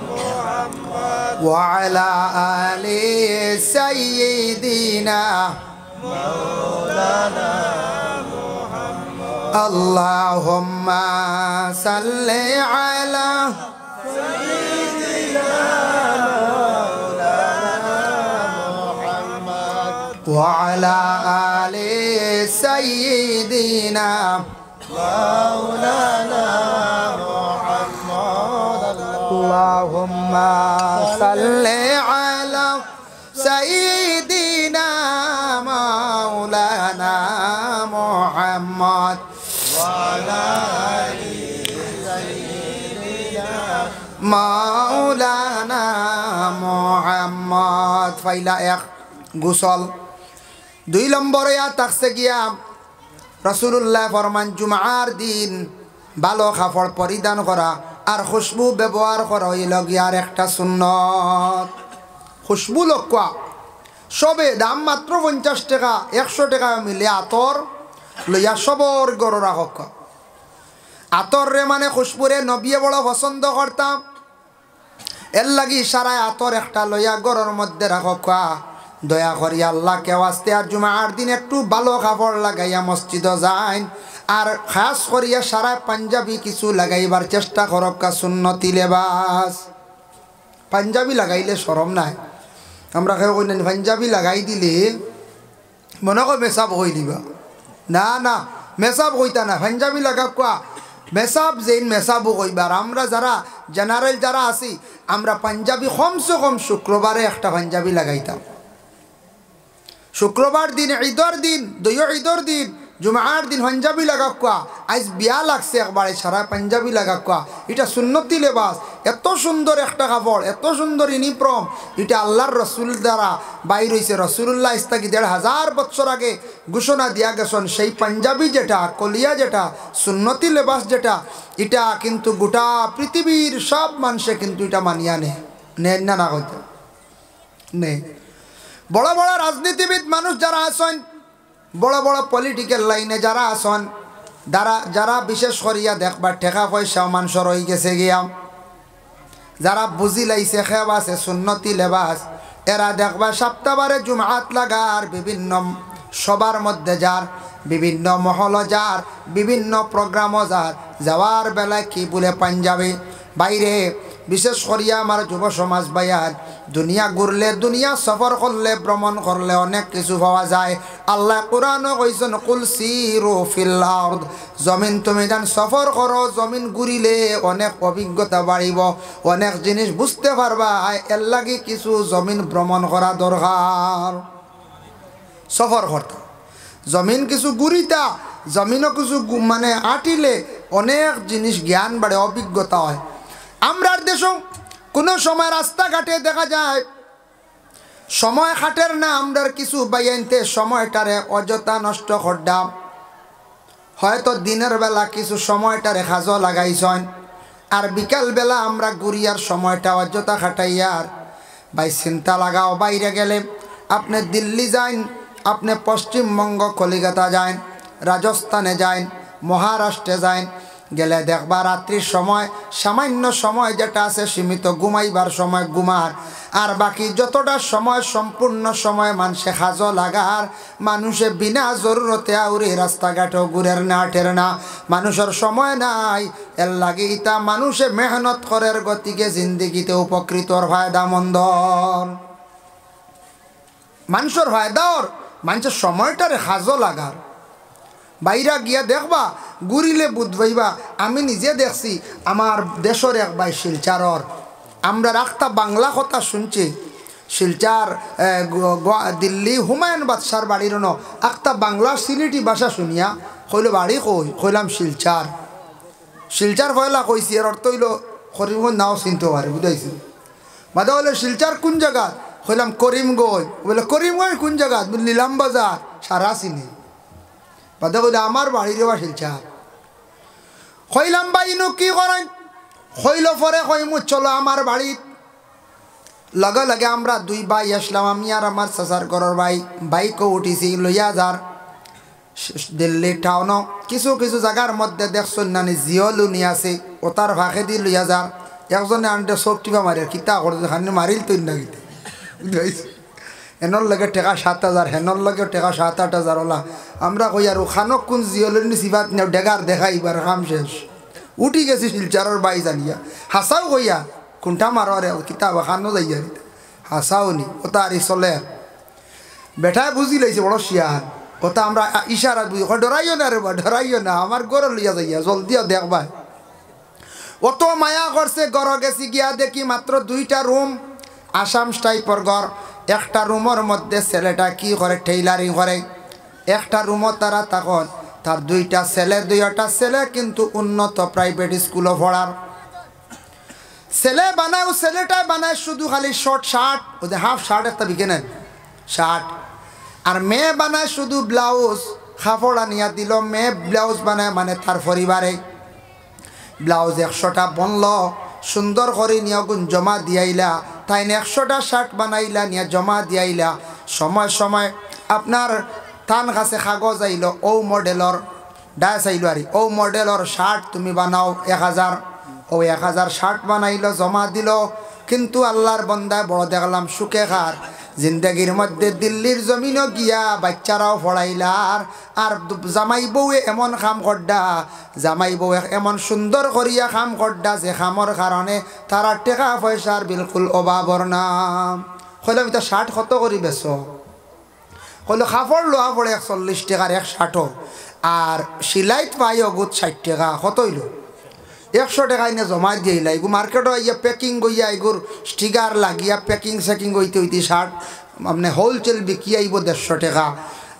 মুহাম্মদ ওয়া আলা আলি সাইয়্যিদিনা মাওলানা Allahumma salli ala sayyidina maulana Muhammad wa ala ali sayyidina maulana Muhammad Allahumma salli ala sayyidina maulana Muhammad মাওলানা মুহাম্মদ ফাইলা এক গোসল 2 নম্বরে থাকছে গিয়া রাসূলুল্লাহ ফরমান জুমার দিন ভালো কাপড় পরিধান করা আর খুশবু ব্যবহার করা হইল গিয়ার একটা সুন্নত খুশবু লক্ষ্য সবে দাম মাত্র 50 টাকা 100 টাকা মিলে আতর লইয়া সবর গড় রাখক আতর রে মানে খুশবুরে নবিয়ে বড় পছন্দ করতাম এর লাগি সারায় আতর একটা লইয়া গড়ের মধ্যে রাখক দয়া করি আল্লাহকে ওয়াস্তে আর জুমার দিন একটু ভালো কাপড় লাগাইয়া মসজিদে যাইন আর খাস করিয়া সারা পাঞ্জাবি কিছু লাগাইবার চেষ্টা করক সুন্নতি লেবাস পাঞ্জাবি লাগাইলে শরম নাই আমরা কেউ কই না পাঞ্জাবি লাগাই দিলে মনে কর মেসাব হই দিবা না না মেসাব কইতা না পাঞ্জাবি লাগা কোয়া মেসাব যেন মেসাবও কইবার আমরা যারা জেনারেল যারা আছি আমরা পাঞ্জাবি কমসে কম শুক্রবারে একটা পাঞ্জাবি লাগাইতাম শুক্রবার দিন ঈদের দিন দইও ঈদের দিন জুমার দিন পাঞ্জাবি লাগা কোয়া আজ বিয়া লাগছে একবারে সারা পাঞ্জাবি লাগা কোয়া এটা সুন্নতি লেবাস এত সুন্দর একটা কাপড় এত সুন্দর ইউনিফর্ম এটা আল্লাহর রসুল দ্বারা বাইর হইছে রাসূলুল্লাহ ইস্তাকি 1500 বছর আগে ঘোষণা দিয়া গেছেন সেই পাঞ্জাবি যেটা কলিয়া যেটা সুন্নতি লেবাস যেটা এটা কিন্তু গোটা পৃথিবীর সব মানুষে কিন্তু এটা মানিয়া নেন না কইতে নে বড় বড় রাজনীতিবিদ মানুষ যারা আছেন বড় বড় পলিটিক্যাল লাইনে যারা আছেন যারা বিশেষ করিয়া দেখবার ঠেকা পয়সা মানুষের হয়ে গেছে গিয়া যারা বুঝি লাইছে খেব আছে সুন্নতি লেবাস এরা দেখবা সপ্তাহবারে জুমাত লাগার বিভিন্ন সবার মধ্যে যার বিভিন্ন মহল যার বিভিন্ন প্রোগ্রাম যার যাওয়ার বেলায় কি বলে পাঞ্জাবি বাইরে বিশেষ করিয়া আমার যুব সমাজ ভাইয়ার দুনিয়া ঘুরলে দুনিয়া সফর করলে ভ্রমণ করলে অনেক কিছু পাওয়া যায় আল্লাহ কোরআনও কইছেন কুল সিরু ফিল আরদ জমিন তুমি যান সফর করো জমিন ঘুরিলে অনেক অভিজ্ঞতা বাড়িব অনেক জিনিস বুঝতে পারবা এর লাগি কিছু জমিন ভ্রমণ করা দরকার সফর করতে জমিন কিছু ঘুরিতা জমিনও কিছু মানে আটিলে অনেক জিনিস জ্ঞান বাড়ে অভিজ্ঞতা হয় আমরার দেশ কোনো সময় রাস্তাঘাটে দেখা যায় সময় খাটের না আমরার কিছু বাইনতে সময়টারে অযথা নষ্ট করদাম হয়তো দিনের বেলা কিছু সময়টারে খাজো লাগাইছেন আর বিকালবেলা আমরা ঘুরিয়ার সময়টা অযথা খাটাইয়ার। ভাই চিন্তা লাগাও, বাইরে গেলে আপনি দিল্লি যান, আপনি পশ্চিমবঙ্গ কলিকাতা যান, রাজস্থানে যান, মহারাষ্ট্রে যান, গেলে দেখবা রাত্রির সময় সামান্য সময় যেটা আছে সীমিত ঘুমাইবার সময় ঘুমার, আর বাকি যতটা সময় সম্পূর্ণ সময় মানুষে হাজো লাগার। মানুষে বিনা জরুরতে আউরি রাস্তাঘাটও ঘুরের না টের না, মানুষের সময় নাই। এর লাগে ইতা মানুষে মেহনত করের গতিকে জিন্দিগিতে উপকৃতর ফায়দা মন্দর মানুষের ফায়দার মানুষের সময়টারে হাজো লাগার। বাইরা গিয়া দেখবা ঘুরিলে বুঝবাইবা। আমি নিজে দেখছি আমার দেশের এক ভাই শিলচারর, আমরা রাখতা বাংলা কথা শুনছি। শিলচার দিল্লি হুমায়ুন বাদশার বাড়ির ন আখতা বাংলা সিলেটি ভাষা শুনিয়া কইল বাড়ি কই, কইলাম শিলচার। শিলচার পয়লা কইছি, এর অর্থ হইল করিমগঞ্জ নাও চিনতে পারে, বুঝাইছি। বাদা বলে শিলচার কোন জায়গা, কইলাম করিমগঞ্জ। বলে করিমগঞ্জ কোন জায়গা, নিলাম বাজার, সারা চিনি। বাদা বলে আমার বাড়ির বা শিলচার। কইলাম ভাই ইনু কি করেন, কইল পরে কইমু চলো আমার বাড়িত। লগে লগে আমরা দুই ভাই আসলাম, আমি আর আমার চাচার ঘরের ভাই। বাইকও উঠিছি লইয়া যার দিল্লি টাউনও কিছু কিছু জায়গার মধ্যে দেখছেন নানি জিওলুনি আছে, ও তার ভাষে দি লইয়া যার। একজনে আনতে চোখ টিপা মারি কিতা করে খানি মারিল তুই না কিতা, বুঝতে হেনর লগে টেকা 7,000, হেনর লগে টেকা 7-8,000 ওলা। আমরা কই আর খানক কোন জিওলুনি সিবাত নেও ডেগার দেখাইবার কাম শেষ। উঠি গেছি শিলচারের বাই জানিয়া, হাসাও কইয়া কোনটা মারো রে কিতাব খানো যাইয়া হাসাও নি। ওটা আর চলে বেটায় বুঝি লাইছে বড় শিয়ান। ওটা আমরা ইশারা বুঝি, ডরাইও না রে বা, ডরাইও না, আমার গড়ে লইয়া যাইয়া জলদিও দেখবা। অত মায়া করছে, গড় গেছি গিয়া দেখি মাত্র 2টা রুম, আসাম টাইপর ঘর। একটা রুমের মধ্যে ছেলেটা কি করে, টেইলারিং করে। একটা রুমও তারা তখন তার 2টা ছেলে, 2টা ছেলে কিন্তু উন্নত প্রাইভেট স্কুলে পড়ার ছেলে বানায়। ও ছেলেটাই বানায় শুধু খালি শর্ট শার্ট, ওদের হাফ শার্ট একটা বিকে নেন শার্ট। আর মেয়ে বানায় শুধু ব্লাউজ, কাপড় আনিয়া দিল, মেয়ে ব্লাউজ বানায়, মানে তার পরিবারে ব্লাউজ 100টা বনল, সুন্দর করে নিয়ে গুণ জমা দিয়াইলা। তাই 100টা শার্ট বানাইলা, নিয়ে জমা দিয়াইলা। সময় সময় আপনার থান কাছে কাগজ আইল, ও মডেলর ডাস আইল, আর ও মডেলর শার্ট তুমি বানাও 1000। ও 1000 শার্ট বানাইল, জমা দিল। কিন্তু আল্লাহর বন্দায় বড় দেখলাম সুখে খার জিন্দগির মধ্যে দিল্লির জমিনও গিয়া বাচ্চারাও পড়াইলার। আর জামাই বউয়ে এমন কাম করডা, জামাই বউয়ে এমন সুন্দর করিয়া কাম করডা যে কামর কারণে তারা টাকা পয়সার বিলকুল অভাবর নাম। কইলাম এটা শার্ট কত করি বেছ, কইল কাপড় লোয়া পড়ে 41 টাকার 1 শার্টও, আর সিলাইত পাই অগুত 60 টাকা। কত হইল 100 টাকা এনে জমা দিয়েলা। এগু মার্কেটও ইয়া প্যাকিং গইয়া এগুর স্টিকার লাগিয়া প্যাকিং সেকিং হইতে হইতে শার্ট মানে হোলসেল বিকি আইব 150 টাকা।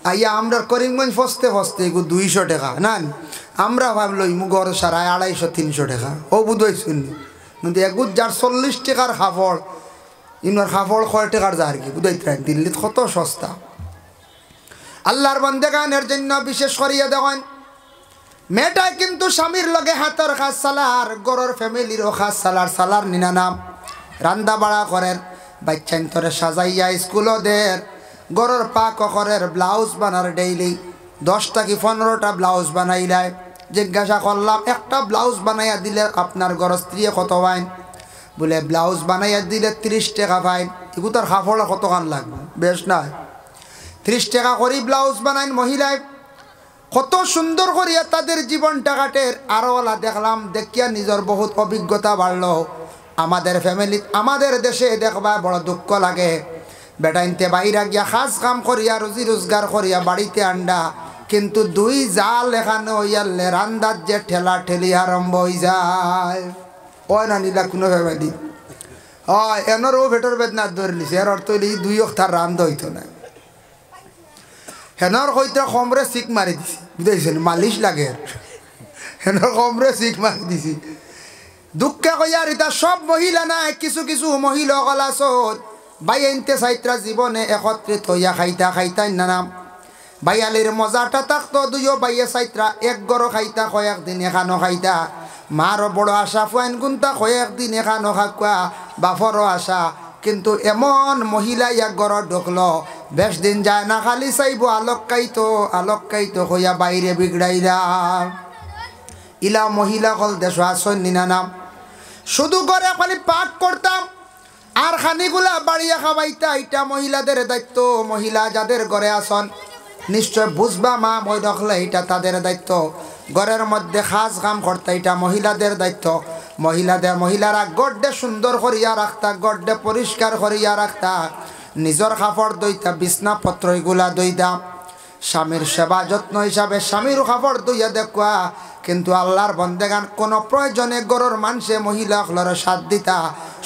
আইয়া আমরা করিমগঞ্জ ফসতে ফসতে এগু 200 টাকা না। আমরা ভাবলো ইমু গড় সারা 250-300 টাকা। ও বুধই শুনি, কিন্তু এগুত যার 40 টাকার কাপড়, ইনার কাপড় 100 টাকার যার কি বুধই দিল্লিত কত সস্তা। আল্লাহর বান্দাগানের জন্য বিশেষ করিয়া দেখেন, মেয়েটা কিন্তু স্বামীর লগে হাতের কাজ সালার, গড়ের ফ্যামিলিরও কাজ সালার নিনা নাম রান্দা বাড়া করেন, বাচ্চান তোরে সাজাইয়া স্কুলও দের, গড়ের পাক করের, ব্লাউজ বানার ডেইলি 10টা কি 15টা ব্লাউজ বানাইলায়। জিজ্ঞাসা করলাম একটা ব্লাউজ বানাইয়া দিলে আপনার ঘর স্ত্রী কত পাইন? বলে ব্লাউজ বানাইয়া দিলে 30 টাকা পাইন। এগু তার কাপড় কতখান লাগবে, বেশ নয় 30 টাকা করি ব্লাউজ বানাইন মহিলায়। কত সুন্দর করিয়া তাদের জীবনটা কাটের। আরও ওলা দেখলাম, দেখিয়া নিজের বহুত অভিজ্ঞতা বাড়লো। আমাদের ফ্যামিলি, আমাদের দেশে দেখবা বড় দুঃখ লাগে, বেটাইনতে বাইরা গিয়া কাজ কাম করিয়া রুজি রোজগার করিয়া বাড়িতে আন্ডা, কিন্তু 2 জাল এখানে হইয়ালে রান্দার যে ঠেলা ঠেলি আরম্ভ হয়ে যায়। ওই না নিলা কোনো ফ্যামিলি হয় এনারও ভেটর বেদনা ধরে নিছে। এর অর্থ হইলে 2 অক্টার রান্ধ হইতো না, হেনর হইতে কমরে চিক মারি দিছি, বুঝেছেন মালিশ লাগে, হেনর কমরে চিক মারি দিছি। দুঃখে কইয়ার এটা সব মহিলা নাই, কিছু কিছু মহিলা কলাসত বাইনতে সাইত্রা জীবনে একত্রিত হইয়া খাইতাই নানাম বাইয়ালির মজাটা থাকতো। 2 বাইয়ে সাইত্রা এক গড় খাইতা, কয়েকদিন এখানো খাইতা। মারও বড় আশা ফুয়াইন গুন্তা হয়ে একদিন এখানো খাকুয়া বাফরও আশা কিন্তু এমন মহিলা এক ঘর ঢুকলো বেশ দিন যায় না খালি চাইব আলোকাইতো হইয়া বাইরে বিগড়াইলা ইলা মহিলা কল দেশ আসন নিনা নাম শুধু করে খালি পাক করতাম আর খানিগুলা বাড়িয়া খাবাইতা এটা মহিলাদের দায়িত্ব মহিলা যাদের ঘরে আসন নিশ্চয় বুঝবা মা মই রাখলে এটা তাদের দায়িত্ব ঘরের মধ্যে খাস কাম করতে এটা মহিলাদের দায়িত্ব মহিলারা গড্ডে সুন্দর করিয়া রাখতা গড্ডে পরিষ্কার করিয়া রাখতা নিজের কাপড় দইতা বিছনা পত্র এগুলা দইতা স্বামীর সেবা যত্ন হিসাবে স্বামীর কাপড় দইয়া দেখুয়া কিন্তু আল্লাহর বন্দেগান কোনো প্রয়োজনে গরুর মানুষে মহিলাগুলোর সাথ দিতা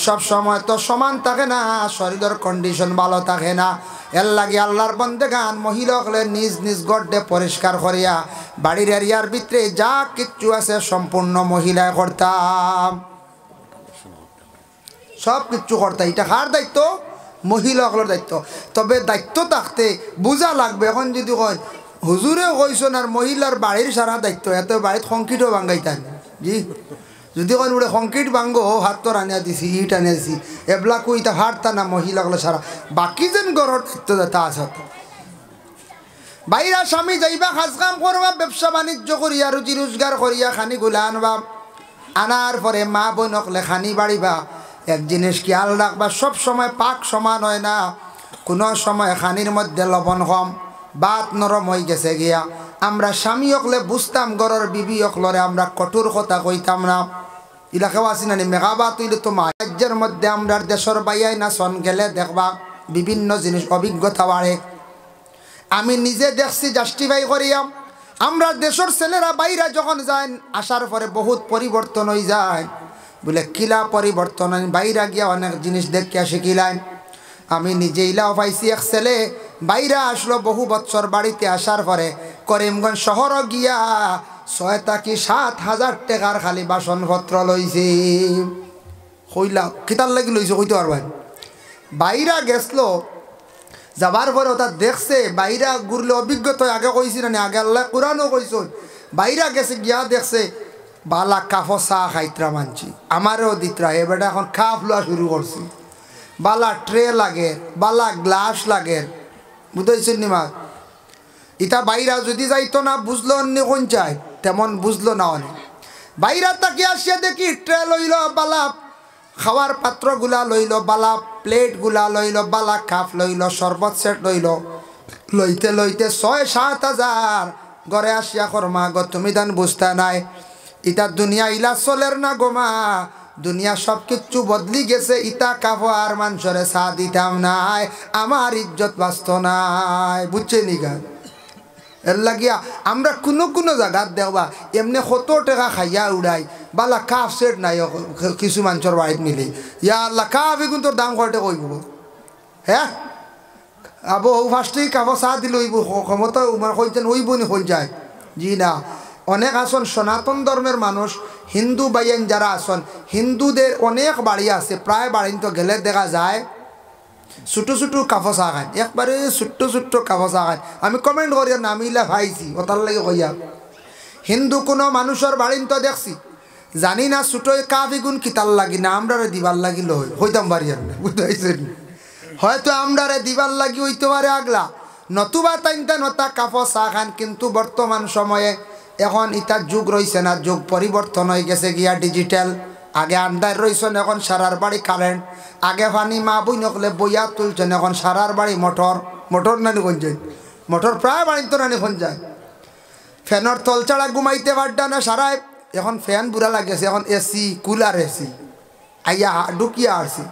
সব সময় তো সমান থাকে না শরীরের কন্ডিশন ভালো থাকে না এর লাগে আল্লাহর বন্দেগান মহিলাগুলো নিজ নিজ গড্ডে পরিষ্কার করিয়া বাড়ির এরিয়ার ভিতরে যা কিচ্ছু আছে সম্পূর্ণ মহিলায় করতাম সব কিচ্ছু করতাম এটা কার দায়িত্ব মহিলাগুলোর দায়িত্ব তবে দায়িত্ব থাকতে বোঝা লাগবে এখন যদি কয় হুজুরেও কইছেন আর মহিলার বাড়ির সারা দায়িত্ব এত বাড়িত সংকীটও ভাঙাইতান জি যদি কোন উড়ে সংকীট ভাঙ্গো হাত তো আনিয়া দিছি ইট আনিয়া দিছি এবলা কইতা হারতা না মহিলাগুলো সারা বাকি যেন গড়র দায়িত্ব তা আছে বাইরা স্বামী যাইবা কাজ কাম করবা ব্যবসা বাণিজ্য করিয়া রুজি রোজগার করিয়া খানিগুলা আনবা আনার পরে মা বোনকলে খানি বাড়িবা এক জিনিস খেয়াল রাখবা সব সময় পাক সমান হয় না কোনো সময় খানির মধ্যে লবণ কম বাত নরম হয়ে গেছে গিয়া আমরা স্বামী অকলে বুঝতাম গরর বিবি অকলরে আমরা কঠোর কথা কইতাম না ইলাকাও আসি না মেঘাবাত হইলে তো রাজ্যের মধ্যে আমরা দেশের বাইয়াই না সন গেলে দেখবা বিভিন্ন জিনিস অভিজ্ঞতা বাড়ে আমি নিজে দেখছি জাস্টিফাই করিয়াম আমরা দেশের ছেলেরা বাইরা যখন যায় আসার পরে বহুত পরিবর্তন হয়ে যায় বলে কিলা পরিবর্তন বাইরা গিয়া অনেক জিনিস দেখিয়া শিখিলেন আমি নিজে ইলাও পাইছি এক ছেলে বাইরা আসলো বহু বছর বাড়িতে আসার পরে করিমগঞ্জ শহর গিয়া 6 কি 7,000 টাকার খালি বাসনপত্র লইছে কইলা কিতার লাগি লইছে কইতে পারবেন বাইরা গেছিল যাবার পরে ওটা দেখছে বাইরা ঘুরলে অভিজ্ঞতা আগে কইছি না আগে আল্লাহ কোরআনও কইছেন বাইরা গেছে গিয়া দেখছে বালা কাফো চা খাইতরা মানছি আমারও দিতরা এবারে এখন খাপ লওয়া শুরু করছি বালা ট্রে লাগে বালা গ্লাস লাগে বুঝাইছেন নি মা ইটা বাইরা যদি যাইতো না বুঝলো অন্য কোন চাই তেমন বুঝলো না অনেক বাইরা তাকে আসিয়া দেখি ট্রে লইল বালা খাওয়ার পাত্রগুলা লইল বালা প্লেটগুলা লইল বালা কাপ লইল শরবত সেট লইল লইতে লইতে 6-7 হাজার ঘরে আসিয়া কর্মা গো তুমি দান বুঝতে নাই ইটা দুনিয়া ইলা চলের না গোমা দুনিয়া সব কিছু বদলি গেছে ইটা কাফো আর মানুষরে চা দিতাম নাই আমার ইজ্জত বাঁচত নাই বুঝছে নি গান এর লাগিয়া আমরা কোনো জায়গাত দেওয়া এমনি 70 টাকা খাইয়া উড়াই বালা কাপ সেট নাই কিছু মানুষের বাড়িত মিলি ইয়া আল্লাহ কাপ এগুন তোর দাম কয়টা কইব হ্যাঁ আবো ফার্স্টেই কাপো চা দিল ওইব ক্ষমতা উমার কইতেন ওইব নি হয়ে যায় জি না অনেক আসন সনাতন ধর্মের মানুষ হিন্দু বাইন যারা আসন হিন্দুদের অনেক বাড়ি আছে প্রায় বাড়ি তো গেলে দেখা যায় ছোটো ছোটো কাপো চা খান একবারে ছোট্ট কাপো চা খান আমি কমেন্ট করিয়া নামিলা ভাইছি ওটার লাগে কইয়া হিন্দু কোনো মানুষের বাড়ি তো দেখছি জানি না ছোটোই কাপ এগুন কিতার লাগি না আমরা দিবার লাগিল হইতাম বাড়ি আর না বুঝতে হয়তো আমরা দিবার লাগি হইতে পারে আগলা নতুবা তাইনতা নতা কাপো চা খান কিন্তু বর্তমান সময়ে এখন ইটার যুগ রয়েছে না যুগ পরিবর্তন হয়ে গেছে গিয়া ডিজিটাল আগে আন্দার রয়েছেন এখন সারার বাড়ি কারেন্ট আগে পানি মা বই নকলে বইয়া তুলছেন এখন সারার বাড়ি মোটর নানি কোন যায় মোটর প্রায় বাড়ি তো নানি কোন যায় ফ্যানের তল ছাড়া ঘুমাইতে পারডা না সারায় এখন ফ্যান বুড়া লাগেছে এখন এসি কুলার এসি আইয়া ঢুকিয়া আসছি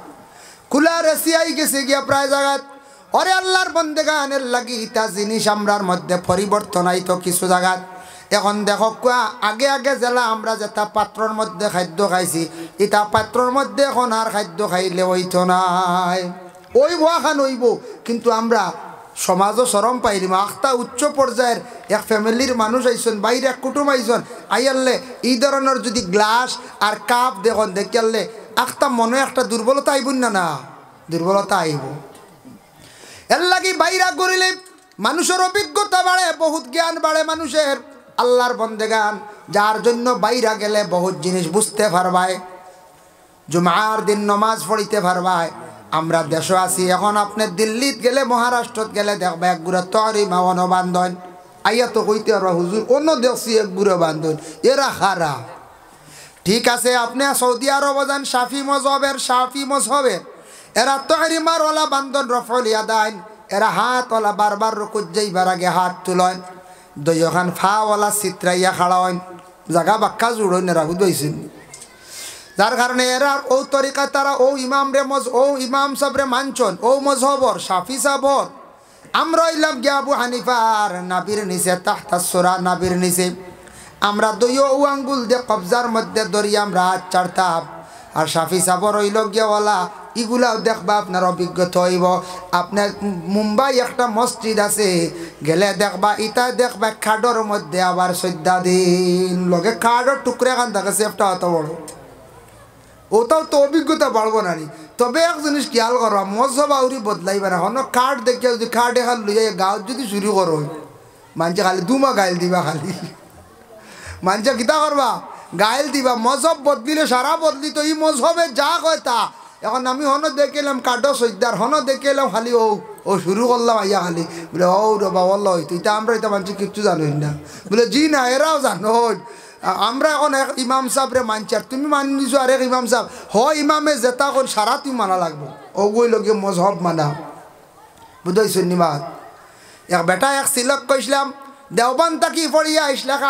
কুলার এসি আই গেছে গিয়া প্রায় জায়গাত অরে আল্লাহর বন্দেগানের লাগি ইটা জিনিস আমরার মধ্যে পরিবর্তন আইতো কিছু জায়গাত এখন দেখো আগে জেলা আমরা যেটা পাত্রর মধ্যে খাদ্য খাইছি এটা পাত্রর মধ্যে এখন আর খাদ্য খাইলে হইতো নাই ওইব খান হইব কিন্তু আমরা সমাজও চরম পাইলিম আখটা উচ্চ পর্যায়ের এক ফ্যামিলির মানুষ আইসন বাইরে এক কুটুম আইসন আইয়ারলে এই ধরনের যদি গ্লাস আর কাপ দেখুন দেখিয়ারলে আখটা মনে একটা দুর্বলতা আইব না দুর্বলতা আইব এর লাগি বাইরা করিলে মানুষের অভিজ্ঞতা বাড়ে বহুত জ্ঞান বাড়ে মানুষের আল্লাহর বন্দেগান যার জন্য বাইরা গেলে বহুত জিনিস বুঝতে পারবাই জুমার দিন নমাজ পড়িতে পারবাই আমরা দেশে আছি এখন আপনি দিল্লিত গেলে মহারাষ্ট্রত গেলে দেখবা এক গুড়া তরি মাওয়ানো বান্ধন আইয়া তো কইতে পারবা হুজুর অন্য দেশি এক গুড়া বান্ধন এরা খারা ঠিক আছে আপনি সৌদি আরব যান শাফি মজহবের এরা তহরি মারওয়ালা বান্ধন রফল ইয়াদাইন এরা হাতওয়ালা বারবার রুকুত যাইবার আগে হাত তুলন দইখান ফাওয়ালা চিত্রাইয়া খাড়াইন জাগা বাক্কা জুড়ইন এরা বুঝাইছেন যার কারণে এরা ও তরিকা তারা ও ইমাম সাবরে মানছন ও মজহবর শাফি সাবর আমরা ইলাম গিয়া আবু হানিফার নাবির নিচে তাহতা সুরা নাবির নিচে আমরা দইও ও আঙ্গুল দিয়ে কবজার মধ্যে দরিয়া আমরা হাত চাড়তাম আর শাফি সাবর হইল গিয়াওয়ালা এগুলাও দেখবা আপনার অভিজ্ঞতা হইব আপনার মুম্বাই একটা মসজিদ আছে গেলে দেখবা ইটা দেখবা খাডর মধ্যে আবার 14 দিন লগে খাডর টুকরে খান থাকে সেফটা অত বড় ওটাও তো অভিজ্ঞতা বাড়বো না নি তবে এক জিনিস খেয়াল করবা মজহব আউরি বদলাইবা না হন কাঠ দেখে যদি কাঠ এখান লইয়া গাঁৱত যদি চুরি করো মানুষে খালি দুমা গাইল দিবা খালি মানুষে কিতা করবা গাইল দিবা মজহব বদলিলে সারা বদলি তো ই মজহবে যা কয় তা এখন আমি হনো দেখে এলাম কাঠো সৈদার হনো দেখে এলাম খালি ও শুরু করলাম আইয়া খালি বলে ও রবা বললো হইতো এটা আমরা এটা মানুষ কিচ্ছু জানোই না বলে জি না এরাও জানো আমরা এখন এক ইমাম সাহেবরে মানছি আর তুমি মানি নিছো আর এক ইমাম সাহেব ইমামে জেতা কোন সারা তুমি মানা লাগবো ওগুই লগে মজহব মানা বুঝাইছো নিমাত এক বেটা এক সিলক কইসলাম দেওবান তাকি পড়িয়া ইসলাক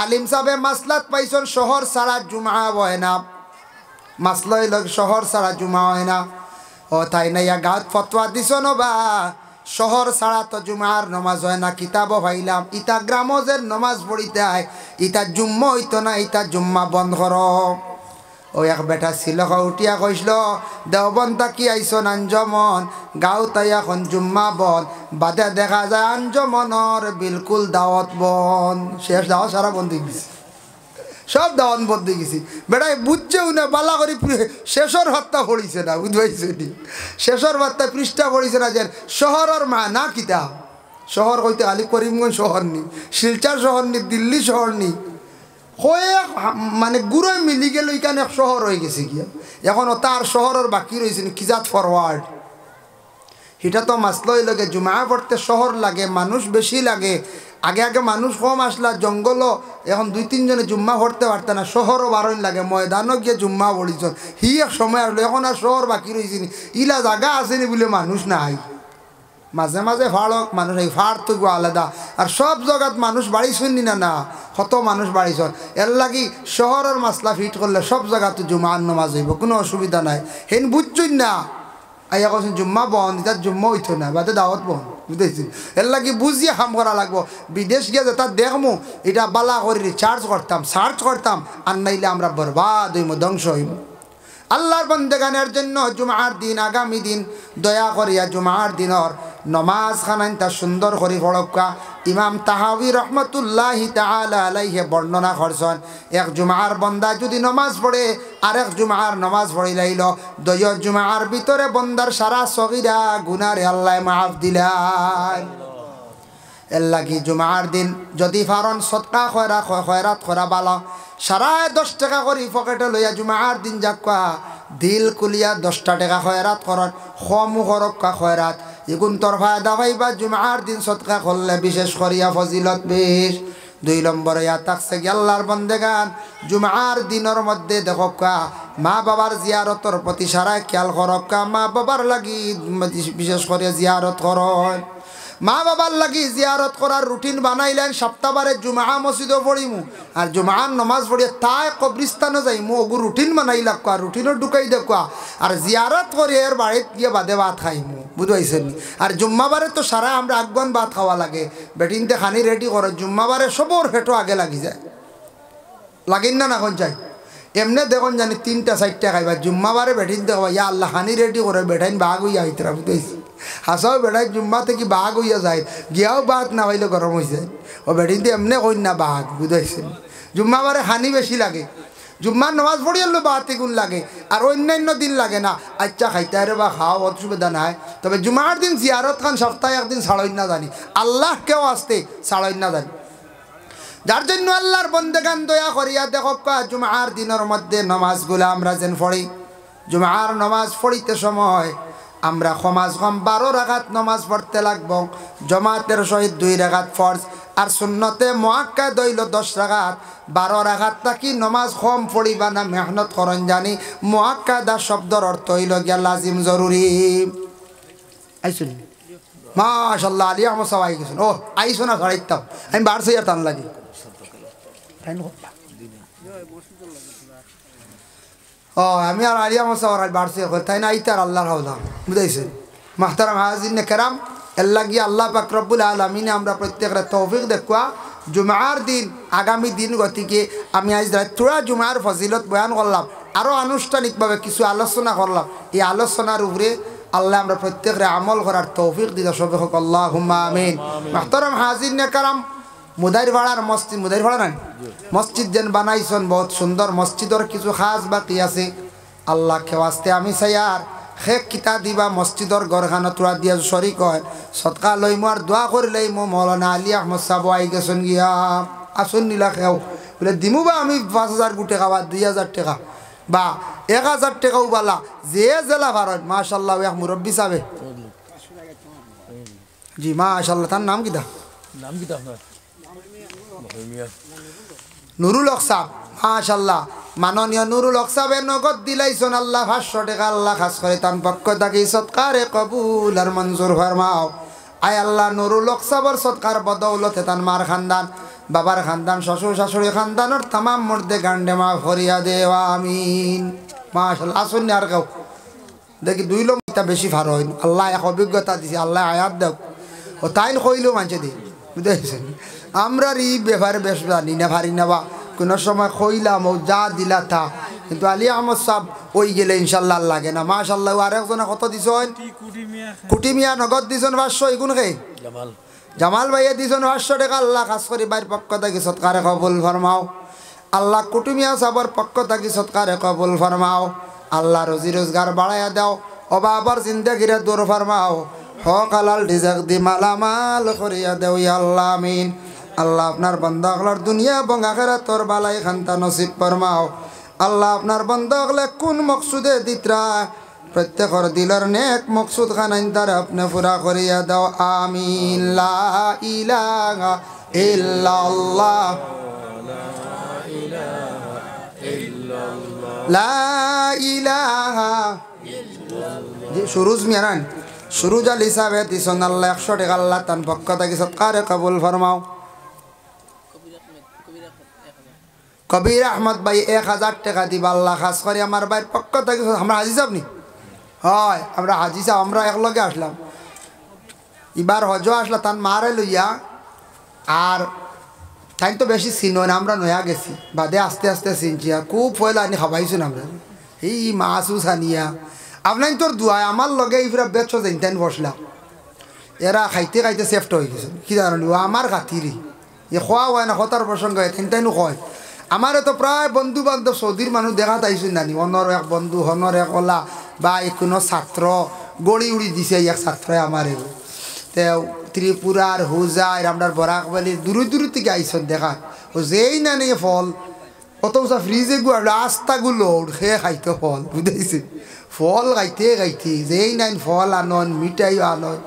আলিম সাহেবে মাসলাত পাইছন শহর সারা জুমা হয় না মাসলাই লগ শহর সারা জুমা হয় না ও তাই না ইয়া গাঁত ফতোয়া দিছ বা শহর ছাড়া তো জুমার নমাজ হয় না কিতাবও পাইলাম ইটা গ্রামজের নমাজ পড়িতে হয় ইটা জুম্মা হইতো না ইটা জুম্মা বন্ধ কর ও এক বেটা ছিল উঠিয়া কইসল দেওবন তাকি আইসন আঞ্জমন গাঁও তাই এখন জুম্মা বন বাদে দেখা যায় আঞ্জমনর বিলকুল দাওয়াত বন শেষ দাওয়াত সারা বন্ধ গেছে সব দাওয়াত বন্ধ গেছি বেটাই বুঝছেও না বালা করে শেষর হত্যা পড়িছে না বুঝবাইছে নি শেষর হত্যা পৃষ্ঠা পড়িছে না যে শহরের মা না কিতা শহর কইতে খালি করিমগঞ্জ শহর নি শিলচর শহর নি দিল্লি শহর নি কয়েক মানে গুড়োয় মিলি গেল এখানে শহর হয়ে গেছে গিয়া এখন তার শহরের বাকি রয়েছে কিজাত ফরওয়ার্ড এটা তো মাসলই লাগে জুমা পড়তে শহর লাগে মানুষ বেশি লাগে আগে মানুষ কম আসলা জঙ্গলও এখন 2-3 জনে জুম্মা পড়তে পারত না শহরও বারণ লাগে ময়দানও গিয়ে জুম্মা পড়িছ হি এক সময় আসলো এখন আর শহর বাকি রয়েছে নি ইলা জায়গা আসেনি বলে মানুষ নাই মাঝে মাঝে ফাড়ক মানুষ এই ফাড় তো আলাদা আর সব জায়গাত মানুষ বাড়িছেন না না কত মানুষ বাড়িছন এর লাগি শহরের মাসলা ফিট করলে সব জায়গাতে জুমার নামাজ হইব কোনো অসুবিধা নাই হেন বুঝছই না আইয়া কছেন জুম্মা বন্ধ তার জুম্মা হইতো না বাদে দাওয়াত বন্ধ বুঝতেছি এর লাগি বুঝিয়ে কাম করা লাগবো বিদেশ গিয়ে যে তার দেখমু এটা বালা করে সার্চ করতাম আর নাইলে আমরা বরবাদ হইম ধ্বংস হইম আল্লাহর বন্দেগানের জন্য জুমার দিন আগামী দিন দয়া করিয়া জুমার দিনর নমাজ খানাইন তা সুন্দর করে পড়কা ইমাম তাহাবি রহমতুল্লাহি তাআলা আলাইহি বর্ণনা করছেন এক জুমার বন্দা যদি নমাজ পড়ে আরেক জুমার নমাজ পড়ি লাইল দয় জুমার ভিতরে বন্দার সারা সগীরা গুনারে আল্লাহ মাফ দিলেন এর লাগি জুমার দিন যদি ফারন সদকা খয়রাত করা ভালো সারা 10 টাকা করে পকেটে লইয়া জুমার দিন যাকা দিল কুলিয়া 10 টাকা খয়রাত করন খমু করক্কা খয়রাত এগুন তোর ফায়দা পাইবা জুমার দিন সদকা করলে বিশেষ করিয়া ফজিলত বেশ 2 নম্বরে ইয়া তাকসে আল্লাহর বন্দেগান জুমার দিনের মধ্যে দেখকা মা বাবার জিয়ারতর প্রতি সারা খেয়াল করক্কা মা বাবার লাগি বিশেষ করে জিয়ারত করন মা বাবার লাগি জিয়ারত করার রুটিন বানাইলেন সপ্তাহবারে জুমা মসজিদও পড়িমু আর জুমার নমাজ পড়িয়া তাই কবরিস্তানও যাইমু ওগু রুটিন বানাইলাক রুটিনও ঢুকাই দেখা আর জিয়ারত করে এর বাড়িত গিয়ে বাদে ভাত খাইমু বুঝাইছেন আর জুম্মাবারে তো সারা আমরা আগবন ভাত খাওয়া লাগে বেটিনতে খানি রেডি করো জুম্মাবারে সবর হেঁটো আগে লাগি যায় লাগিন না এখন চাই এমনি দেখুন জানি 3টা-4টা খাইবা জুম্মাবারে বেটিন দেখবা ইয়া আল্লাহ খানি রেডি করে বেটাইন বাঘ হইয়া আইতরা বুঝাইছি হাসাও বেড়াই জুম্মা থেকে বাঘ হইয়া যায় গিয়াও বাঘ না হইলে গরম হয়ে যায় ও বেটিনতে এমনি কই না বাঘ বুঝাইছেন জুম্মাবারে হানি বেশি লাগে জুম্মার নামাজ পড়িয়ালো বাঘ গুণ লাগে আর অন্যান্য দিন লাগে না আচ্ছা খাইতে আরে বা খাওয়া অসুবিধা নাই তবে জুমার দিন জিয়ারত খান সপ্তাহে একদিন ছাড়ই না জানি আল্লাহ কেউ আসতে ছাড়ই না জানি যার জন্য আল্লাহর বন্দেগান দয়া করিয়া দেখো জুমার দিনের মধ্যে নামাজগুলো আমরা যেন পড়ি। জুমার নামাজ পড়িতে সময় আমরা সমাজ কম 12 রাকাত নামাজ পড়তে লাগবো। জমাতের সহিত 2 রাকাত ফরজ আর সুন্নতে মুআক্কাদ হইল 10 রাকাত। 12 রাকাত থাকি নামাজ কম পড়িবা না মেহনত করন জানি। মুআক্কাদা শব্দের অর্থ হইল গিয়া লাজিম জরুরি। আইসুন মাশাআল্লাহ আলী আহমদ সাহেব আই গেছেন। ও আইসো না ধরাইতাম আমি বাড়ছে আর টান লাগি। ও আমি আর আলী আহমদ সাহেব বাড়ছে তাই না আইতার আল্লাহর হাওলা বুঝাইছেন। মাহতারাম হাজিরিন কেরাম আল্লাহ গিয়া আল্লাহ পাক রব্বুল আলামিনে আমরা প্রত্যেকের তৌফিক দেখুয়া জুমার দিন আগামী দিন গতিকে আমি আজ রাত্রা জুমার ফজিলত বয়ান করলাম। আরও আনুষ্ঠানিকভাবে কিছু আলোচনা করলাম। এই আলোচনার উপরে আল্লাহ আমরা প্রত্যেকের আমল করার তৌফিক দিতে সবে হোক আল্লাহুম্মা আমিন। মাহতারাম হাজিরিন কেরাম মুদাইর ভাড়ার মসজিদ মুদাইর ভাড়া নাই মসজিদ যেন বানাইছেন বহুত সুন্দর। মসজিদের কিছু খাস বাকি আছে আল্লাহ খেওয়াস্তে আমি চাই আর শেখ কিতা দিবা মসজিদর গড়খানা তোরা দিয়া শরিক হয় সৎকা লইমু আর দোয়া করে লইমু। মৌলানা আলী আহমদ সাহেব আই গেছেন গিয়া আসুন নিলা খেও বলে দিমু বা আমি 5,000 টাকা বা 2,000 টাকা বা 1,000 টাকাও বালা যে জেলা ভারত মাশাল্লাহ এক মুরব্বী সাহেব জি মাশাল্লাহ। তার নাম কিতা নুরুল হক সাহেব মাশাল্লাহ। মাননীয় নুরুল হক সাহেবের নগদ দিলাইছেন আল্লাহ 500 টাকা। আল্লাহ খাস করে তার পক্ষ থাকি সৎকারে কবুল আর মঞ্জুর ফরমাও। আয় আল্লাহ নুরুল হক সাহেবের সৎকার বদৌলতে তার মার খানদান বাবার খানদান শ্বশুর শাশুড়ি খানদানের তাম মর্দে গান্ডে মা ভরিয়া দেওয়া আমিন মাশাল্লাহ। আসুন আর কেউ দেখি 2 লোক বেশি ভার হইন আল্লাহ এক অভিজ্ঞতা দিছে আল্লাহ আয়াত দেও ও তাই কইলেও মানছে দি বুঝেছেন। আমরা ই ব্যাপারে বেশ জানি না ভারি না বা কোনো সময় কইলাম ও যা দিলা তা কিন্তু আলী আহমদ সাহেব ওই গেলে ইনশাল্লাহ লাগে না মাশাল্লাহ। আর একজনে কত দিছেন কুটি মিয়া নগদ দিছেন 500 এগুন কে জামাল ভাইয়া দিছেন 500 টাকা। আল্লাহ খাস করে বাইর পক্ষ থাকি সৎকারে কবুল ফরমাও। আল্লাহ কুটি মিয়া সাহেবের পক্ষ থাকি সৎকারে কবুল ফরমাও। আল্লাহ রোজি রোজগার বাড়াইয়া দাও অবাবর জিন্দেগিরে দূর ফরমাও। হক হালাল রিজক দি মালামাল করিয়া দেও ইয়া আল্লাহ আমিন। আল্লাহ আপনার বান্দাগুলোর দুনিয়া এবং আখিরাতর বালাই খান্তা নসিব ফরমাও। আল্লাহ আপনার বান্দাগুলো কোন মকসুদে দিতরা প্রত্যেকের দিলের নেক মকসুদ খানাইন তার আপনি পুরা করিয়া দাও আমিন। লা ইলাহা ইল্লাল্লাহ লা ইলাহা জি সুরুজ মিয়ারান সুরুজ আলী সাহেব দিছেন আল্লাহ 100 টাকা। আল্লাহ তার পক্ষ থেকে সৎকারে কবুল ফরমাও। কবির আহমদ ভাই 1,000 টাকা দিবা আল্লাহ খাস করে আমার ভাইয়ের পক্ষ থেকে। আমরা হাজি সাহেব নি হয় আমরা হাজি সাহেব আমরা একলগে আসলাম এবার হজ আসলা তার মারে লইয়া আর তাই তো বেশি চিনো না আমরা নয়া গেছি বাদে আস্তে আস্তে চিনছি আর খুব ফয়লা আনি খাবাইছো না আমরা এই মাছও ছানিয়া আপনার তোর দুয়ায় আমার লগে এইফিরা বেচ যেন বসলাম এরা খাইতে খাইতে সেফট হয়ে গেছে কি জানি আমার খাতিরি এ খোয়া হয় না খতার প্রসঙ্গ হয় তাইনো কয় আমারে তো প্রায় বন্ধু বান্ধব সৌদির মানুষ দেখা তাইছো নানি অনর এক বন্ধু হনর এক ওলা বা কোনো ছাত্র গড়ি উড়ি দিছে এক ছাত্রই আমার তেও ত্রিপুরার হুজার আপনার বরাকবালির দূরে দূরে থেকে আইসন দেখা ও যেই না নিয়ে ফল অত ফ্রিজে গু রাস্তাগুলো খেয়ে খাইতে ফল বুঝেছি ফল খাইতে খাইতে যেই নাইন ফল আনন মিঠাই আনন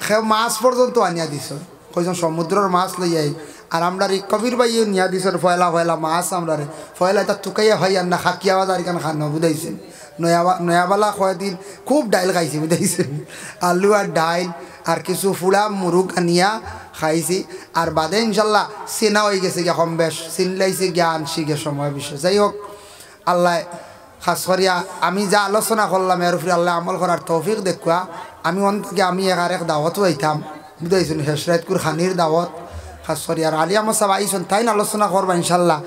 সে মাছ পর্যন্ত আনিয়া দিছ কইজন সমুদ্রের মাছ লই আই আর আমরা এই কবির ভাইও নিয়া দিছ ফয়লা ফয়লা মাছ আমরা ফয়লা এটা টুকাইয়া হয় আর না খাকিয়া বাজার কেন খান বুঝাইছেন নয়াবালা কয়দিন খুব ডাইল খাইছি বুঝাইছেন আলু আর ডাইল আর কিছু ফুলা মুরুগ আনিয়া খাইছি আর বাদে ইনশাল্লাহ চেনা হয়ে গেছে গিয়া কম বেশ চিনলাইছে জ্ঞান শিখে সময় বিষয় যাই হোক আল্লাহ খাস করিয়া আমি যা আলোচনা করলাম এর উপরে আল্লাহ আমল করার তৌফিক দেখুয়া আমি অন্তকে আমি এক দাওয়াতও আইতাম বুঝাইছেন হেসরাতকুর খানির দাওয়াত খাস করিয়া আর আলী আহমদ সাহেব আইসন তাই আলোচনা করবা ইনশাল্লাহ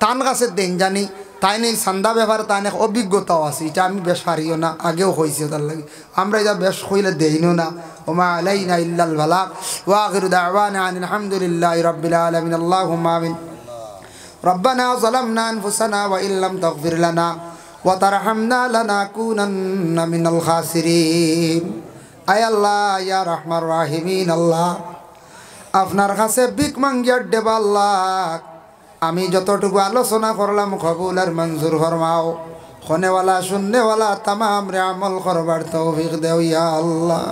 তান গাছে দেন জানি তাই নেই সান্দা ব্যাপারে তাই এক অভিজ্ঞতাও আছে এটা আমি বেশ হারিও না আগেও হয়েছে তার লাগে আমরা এটা বেশ হইলে দেইনও না ওমা আলাইনা ইল্লাল বালাগ ওয়া আখিরু দাওয়ানা আনিল হামদুলিল্লাহি রাব্বিল আলামিন আল্লাহুম্মা আমিন ربنا ظلمنا أنفسنا وإن لم تغفر لنا وترحمنا لنكونن من الخاسرين أي الله يا رحمن الراحمين الله আপনার কাছে ভিক মাঙ্গিয়ার দেবা আল্লাহ আমি যতটুকু আলোচনা করলাম কবুল আর মঞ্জুর ফরমাও খনেওয়ালা শূন্যওয়ালা তামাম রে আমল করবার তৌফিক দেও ইয়া আল্লাহ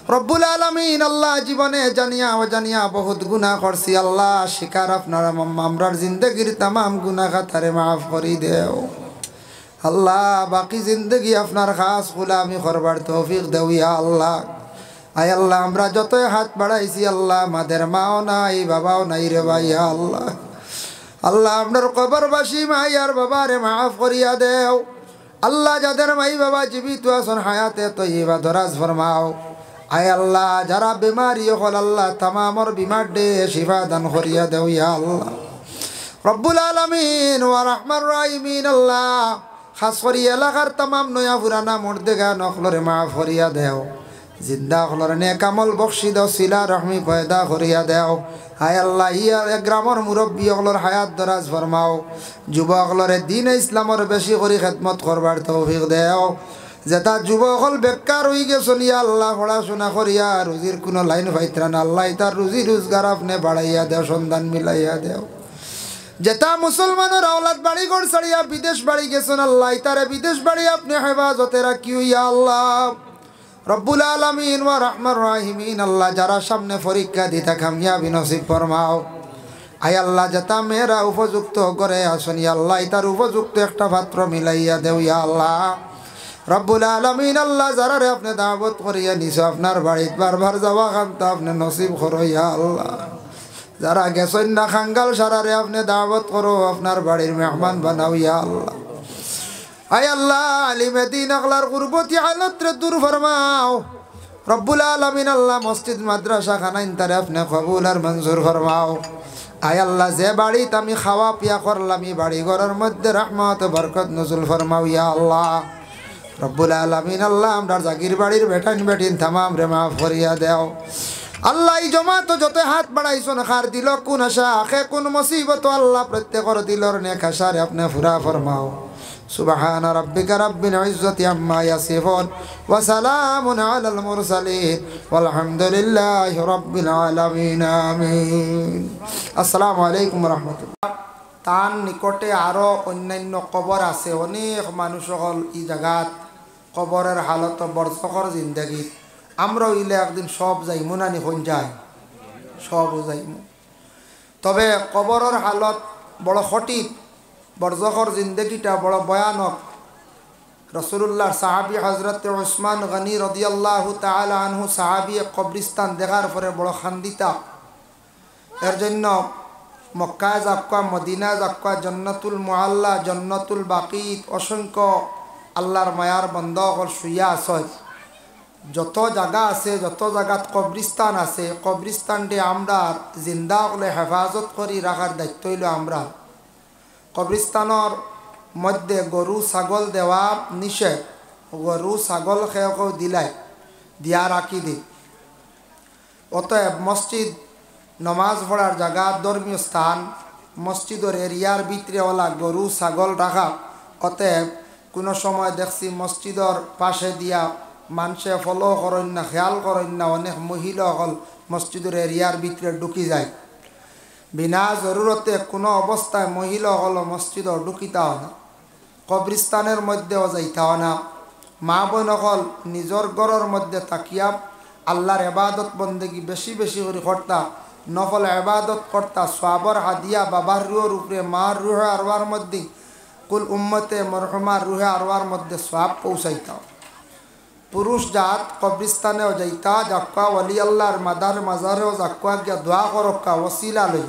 রব্বুল আলামিন আল্লাহ জীবনে জানিয়া অজানিয়া বহুত গুনাহ করছি আল্লাহ শিকার আপনার আমরার জিন্দগির তামাম গুনাহ খাতারে মাফ করি দেও আল্লাহ বাকি জিন্দগি আপনার খাস গোলামি করবার তৌফিক দেও ইয়া আল্লাহ আয় আল্লাহ আমরা যতই হাত বাড়াইছি আল্লাহ আমাদের মাও নাই বাবাও নাই রে ভাই আল্লাহ আল্লাহ আপনার কবরবাসী মাই আর বাবারে মাফ করিয়া দেও আল্লাহ যাদের মাই বাবা জীবিত আছেন হায়াতে তৈবা দরাজ ফরমাও আয় আল্লাহ যারা বেমারি হল আল্লাহ তামামর বিমার দে শিফা দান করিয়া দেও ইয়া আল্লাহ রব্বুল আলামিন ওয়া রাহমান রাহিমিন আল্লাহ খাস করি এলাকার তামাম নয়া পুরানা মুর্দেগা নখলরে মাফ করিয়া দেও জিন্দা হলর নেক আমল বখশি দাও সিলা রহমি পয়দা করিয়া দেও হায় আল্লাহ ইয়া গ্রামের মুরব্বী হলর হায়াত দরাজ ফরমাও যুবক হলরে দিন ইসলামর বেশি করে খেদমত করবার তৌফিক দেও যেটা যুবক হল বেকার হয়ে গেছেন ইয়া আল্লাহ পড়াশোনা করিয়া রুজির কোনো লাইন পাইত্রা না আল্লাহ তার রুজি রোজগার আপনি বাড়াইয়া দেও সন্ধান মিলাইয়া দেও যেটা মুসলমানের আওলাদ বাড়ি ঘর ছাড়িয়া বিদেশ বাড়ি গেছেন আল্লাহ তারে বিদেশ বাড়ি আপনি হেফাজতে রাখিও ইয়া আল্লাহ রব্বুল আলামিন ওয়া রাহমান রাহিমিন আল্লাহ যারা সামনে পরীক্ষা দিতে কামিয়াবি নসিব ফরমাও আয় আল্লাহ যেটা মেয়েরা উপযুক্ত করে আসুন ইয়া আল্লাহ তার উপযুক্ত একটা পাত্র মিলাইয়া দেও ইয়া আল্লাহ রব্বুল আলামিন আল্লাহ যারা রে আপনি দাওয়াত করিয়া নিছো আপনার বাড়িতে বারবার যাওয়া খানতা আপনি নসিব করো ইয়া আল্লাহ যারা গেছেন না খাঙ্গাল সারারে আপনি দাওয়াত করো আপনার বাড়ির মেহমান বানাও ইয়া আল্লাহ আয় আল্লাহ আলিমে দিন আকলার কুরবতি হালতরে দূর ফরমাও রব্বুল আলামিন আল্লাহ মসজিদ মাদ্রাসা খানাইন তারে আপনি কবুল আর মঞ্জুর ফরমাও আয় আল্লাহ যে বাড়িতে আমি খাওয়া পিয়া করলাম এই বাড়ি ঘরের মধ্যে রহমত বরকত নজুল ফরমাও ইয়া আল্লাহ রব্বুল আলামিন আল্লাহ আমরা জাগির বাড়ির বেটান বেটিন তামাম রে মাফ করিয়া দেও আল্লাহ এই জমা তো যত হাত বাড়াইছন খার দিল কোন আশা আখে কোন মুসিবত আল্লাহ প্রত্যেকর দিলর নেক আশারে আপনি ফুরা ফরমাও সুবহান রাব্বিকা রাব্বিল ইজ্জাতি আম্মা ইয়াসিফুন ওয়া সালামুন আলাল মুরসালিন ওয়ালহামদুলিল্লাহি রাব্বিল আলামিন আমিন আসসালামু আলাইকুম ওয়া রাহমাতুল্লাহ তার নিকটে আরো অন্যান্য কবর আছে অনেক মানুষ সকল এই জায়গাত কবরের হালত বর্ষকর জিন্দগি আমরা ইলে একদিন সব যাইমু না নিখন যাই সব যাইমু তবে কবরের হালত বড় কঠিন বর্জখর জিন্দগিটা বড় ভয়ানক রাসূলুল্লাহর সাহাবী হযরত উসমান গনি রাদিয়াল্লাহু তাআলা আনহু সাহাবী কবরস্থান দেখার পরে বড় খান্দিতা এর জন্য মক্কায় যাক্কা মদিনা যাক্কা জান্নাতুল মুআল্লা জান্নাতুল বাকিত অসংখ্য আল্লাহর মায়ার বান্দাসকল শুইয়া আছে যত জায়গা আছে যত জায়গাত কবরস্থান আছে কবরস্থানটি আমরা জিন্দা হলে হেফাজত করি রাখার দায়িত্ব হইল আমরা কবরস্থানের মধ্যে গরু ছাগল দেওয়া নিষেধ গরু ছাগল খেয়েও দিলাই দিয়া রাখি দি অতএব মসজিদ নমাজ পড়ার জায়গা ধর্মীয় স্থান মসজিদের এরিয়ার ভিতরে ওলা গরু ছাগল রাখা অতএব কোনো সময় দেখছি মসজিদের পাশে দিয়া মানুষে ফলো করেন না খেয়াল করেন না অনেক মহিলা হল মসজিদের এরিয়ার ভিতরে ঢুকি যায় বিনা জরুরতে কোনো অবস্থায় মহিলা হল মসজিদর ঢুকিতাও না কবরস্থানের মধ্যেও যাইতাও না মা বোন হল নিজের ঘরের মধ্যে তাকিয়া আল্লাহর ইবাদত বন্দেগি বেশি বেশি করে করতা নফল ইবাদত করতা সওয়াবের হাদিয়া বাবার রুহের উপরে মার রুহে আরওয়ার মধ্যে কুল উম্মতে মরহুমার রুহে আরওয়ার মধ্যে সওয়াব পৌঁছাইতা পুরুষ জাত কবরস্থানেও যাইতা যাক্কা ওলি আল্লাহর মাজারেও যাক্কা গিয়া দোয়া করক্কা ওসিলা লই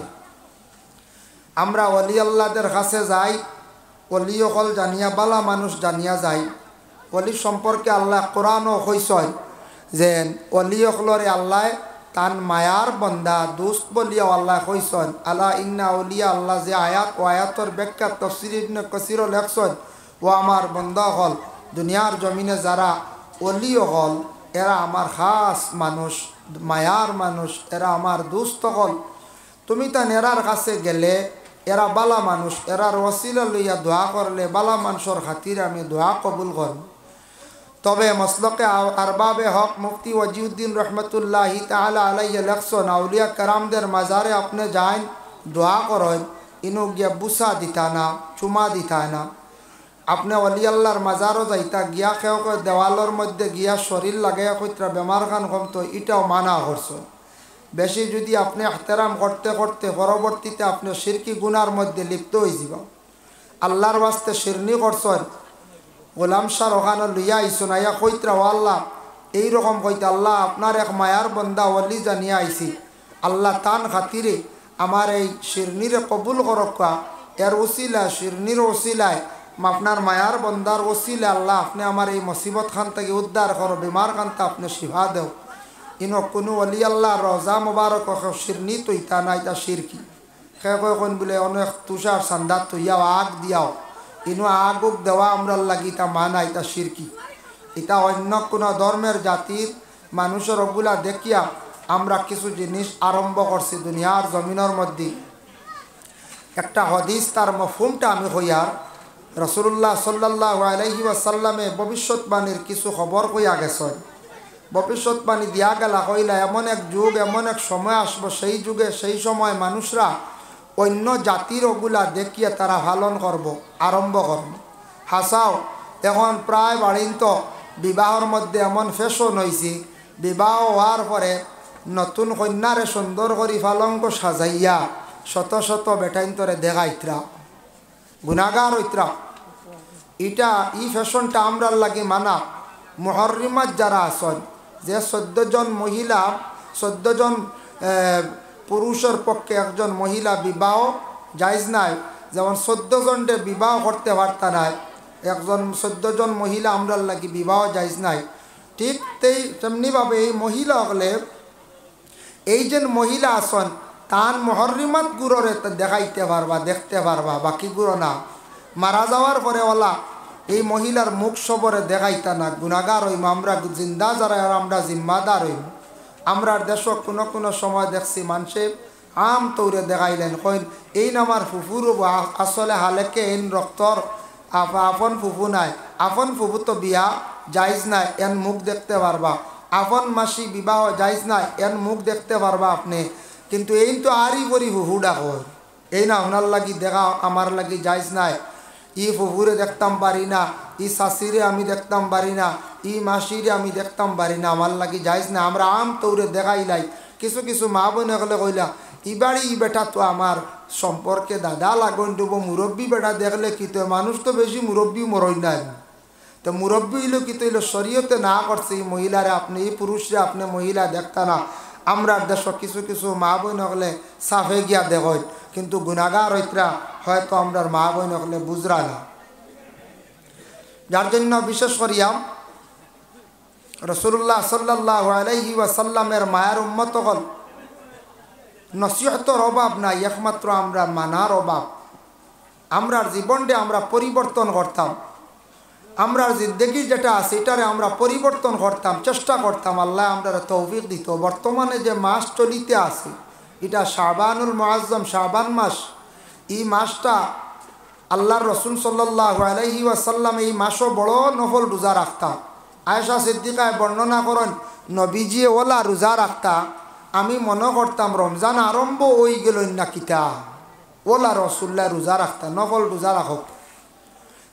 আমরা ওলি আল্লাহদের কাছে যাই ওলি অকল জানিয়া বালা মানুষ জানিয়া যাই ওলি সম্পর্কে আল্লাহ কোরআনও কইসয় যে ওলি অকলরে আল্লাহ তান মায়ার বন্দা দুস্ত বলিয়া আল্লাহ কইসন আল্লাহ ইন্না ওলিয়া আল্লাহ যে আয়াত ও আয়াতর ব্যাখ্যা তফসির ইবনে কাসির লেখসন ও আমার বন্দা হল দুনিয়ার জমিনে যারা ওলি হল এরা আমার খাস মানুষ মায়ার মানুষ এরা আমার দুস্ত হল তুমি তান এরার কাছে গেলে এরা বালা মানুষ এরার ওসিলা লইয়া দোয়া করলে বালা মানুষের খাতিরে আমি দোয়া কবুল করব তবে মসলকে আরবাবে হক মুফতি ওয়াজিউদ্দিন রহমতুল্লাহি তাআলা আলাইহি লেখছেন আউলিয়া কারামদের মাজারে আপনি যান দোয়া করেন ইনো গিয়া বুসা দিতা না চুমা দিতা না আপনি অলি আল্লাহর মাজারও যাইতা গিয়া খেয়ে দেওয়ালের মধ্যে গিয়া শরীর লাগাইয়া কইত্রা বেমার খান কমতো এটাও মানা করছেন বেশি যদি আপনি এহতেরাম করতে করতে পরবর্তীতে আপনি শিরকি গুনার মধ্যে লিপ্ত হয়ে যাব আল্লাহর ওয়াস্তে শিরনি করছেন গোলাম শাহ ওখানে লইয়া আইসুন আইয়া কইত্রা ও আল্লাহ এইরকম কইতে আল্লাহ আপনার এক মায়ার বন্দা অলি জানিয়ে আইসি আল্লাহ তান খাতিরে আমার এই শিরনিরে কবুল করক্কা এর ওসিলা শিরনির ওসিলায় আপনার মায়ার বন্দার ওসিলা আল্লাহ আপনি আমার এই মুসিবত খান থেকে উদ্ধার করো বিমার খানটা আপনি শিফা দেও ইনো কোনো অলি আল্লাহ রোজা মুবারক শিরনি তৈতা না এটা শিরকি সে কন বলে অনেক তুষার সান্দাত তৈয়াও আগ দিয়াও ইনো আগুক দেওয়া আমরা লাগি তা মানা এটা শিরকি এটা অন্য কোনো ধর্মের জাতির মানুষের ওগুলা দেখিয়া আমরা কিছু জিনিস আরম্ভ করছি দুনিয়ার জমিনের মধ্যে একটা হদিস তার মফহুমটা আমি হইয়ার রাসূলুল্লাহ সাল্লাল্লাহু আলাইহি ওয়াসাল্লামে ভবিষ্যৎবাণীর কিছু খবর কইয়া গেছেন ভবিষ্যৎবাণী দিয়া গেলা কইলা এমন এক যুগ এমন এক সময় আসবো সেই যুগে সেই সময় মানুষরা অন্য জাতির ওগুলা দেখিয়ে তারা পালন করব আরম্ভ করব হাসাও এখন প্রায় বাড়িন্ত বিবাহর মধ্যে এমন ফ্যাশন হয়েছে বিবাহ হওয়ার পরে নতুন কন্যারে সুন্দর করে পালঙ্ক সাজাইয়া শত শত বেটাইন্তরে দেখাইত্রা গুনাগার হইত্রা এটা ই ফ্যাশনটা আমরার লাগে মানা মুহররিমাত যারা আসন যে 14 জন মহিলা 14 জন পুরুষের পক্ষে একজন মহিলা বিবাহ জায়েজ নাই যেমন 14 জনকে বিবাহ করতে পারতা নাই একজন 14 জন মহিলা আমরার লাগি বিবাহ জায়েজ নাই ঠিক তেমনিভাবে এই মহিলা হলে এই যে মহিলা আসন তান মুহররিমাত গুররে দেখাইতে পারবা দেখতে পারবা বাকি গুরো না মারা যাওয়ার পরে ওলা এই মহিলার মুখ সবরে দেখাইতা না গুনাগার হইম আমরা জিন্দা যারা আমরা জিম্মাদার হইম আমরা দেশ কোনো কোনো সময় দেখছি মানুষে আম তৌরে দেখাইলেন কইন এই নামার ফুফুর আসলে হালেকে এই রক্তর আপন ফুফু নাই আপন ফুফু তো বিয়া জায়েজ নাই এন মুখ দেখতে পারবা আপন মাসি বিবাহ জায়েজ নাই এন মুখ দেখতে পারবা আপনি কিন্তু এই তো আরই করি ফুফুডা কই এই না ওনার লাগি দেখা আমার লাগি জায়েজ নাই ই ফুফুরে দেখতাম পারি না ই শাশিরে আমি দেখতাম পারি না ই মাসিরে আমি দেখতাম পারি না আমার লাগি যাইস না আমরা আম তৌরে দেখাইলাই কিছু কিছু মা বোন গেলে কইলা ই বাড়ি ই বেটা তো আমার সম্পর্কে দাদা লাগন দেব মুরব্বী বেটা দেখলে কি তো মানুষ তো বেশি মুরব্বী মরই নাই তো মুরব্বী হইলো কি তো হইলো শরীয়তে না করছে এই মহিলারে আপনি এই পুরুষরে আপনি মহিলা দেখতা না আমরা দেশ কিছু কিছু মা বোন হলে সাফে গিয়া দেখ কিন্তু গুনাগার হইতরা হয়তো আমরা মা বোন হলে বুঝরা না যার জন্য বিশেষ করিয়া রাসূলুল্লাহ সাল্লাল্লাহু আলাইহি ওয়াসাল্লামের মায়ের উম্মত হল নসিহতর অভাব নাই একমাত্র আমরা মানার অভাব আমরা জীবনটা আমরা পরিবর্তন করতাম আমরা জিন্দেগি যেটা আছে এটারে আমরা পরিবর্তন করতাম চেষ্টা করতাম আল্লাহ আমরা তৌফিক দিত বর্তমানে যে মাস চলিতে আছে এটা শাবানুল মুআজ্জম শাবান মাস এই মাসটা আল্লাহর রাসূল সাল্লাল্লাহু আলাইহি ওয়াসাল্লাম এই মাসও বড় নফল রোজা রাখতা আয়েশা সিদ্দিকায় বর্ণনা করেন নবীজি ওলা রোজা রাখতা আমি মনে করতাম রমজান আরম্ভ হয়ে গেল না কিতা ওলা রাসূলুল্লাহ রোজা রাখতা নফল রোজা রাখক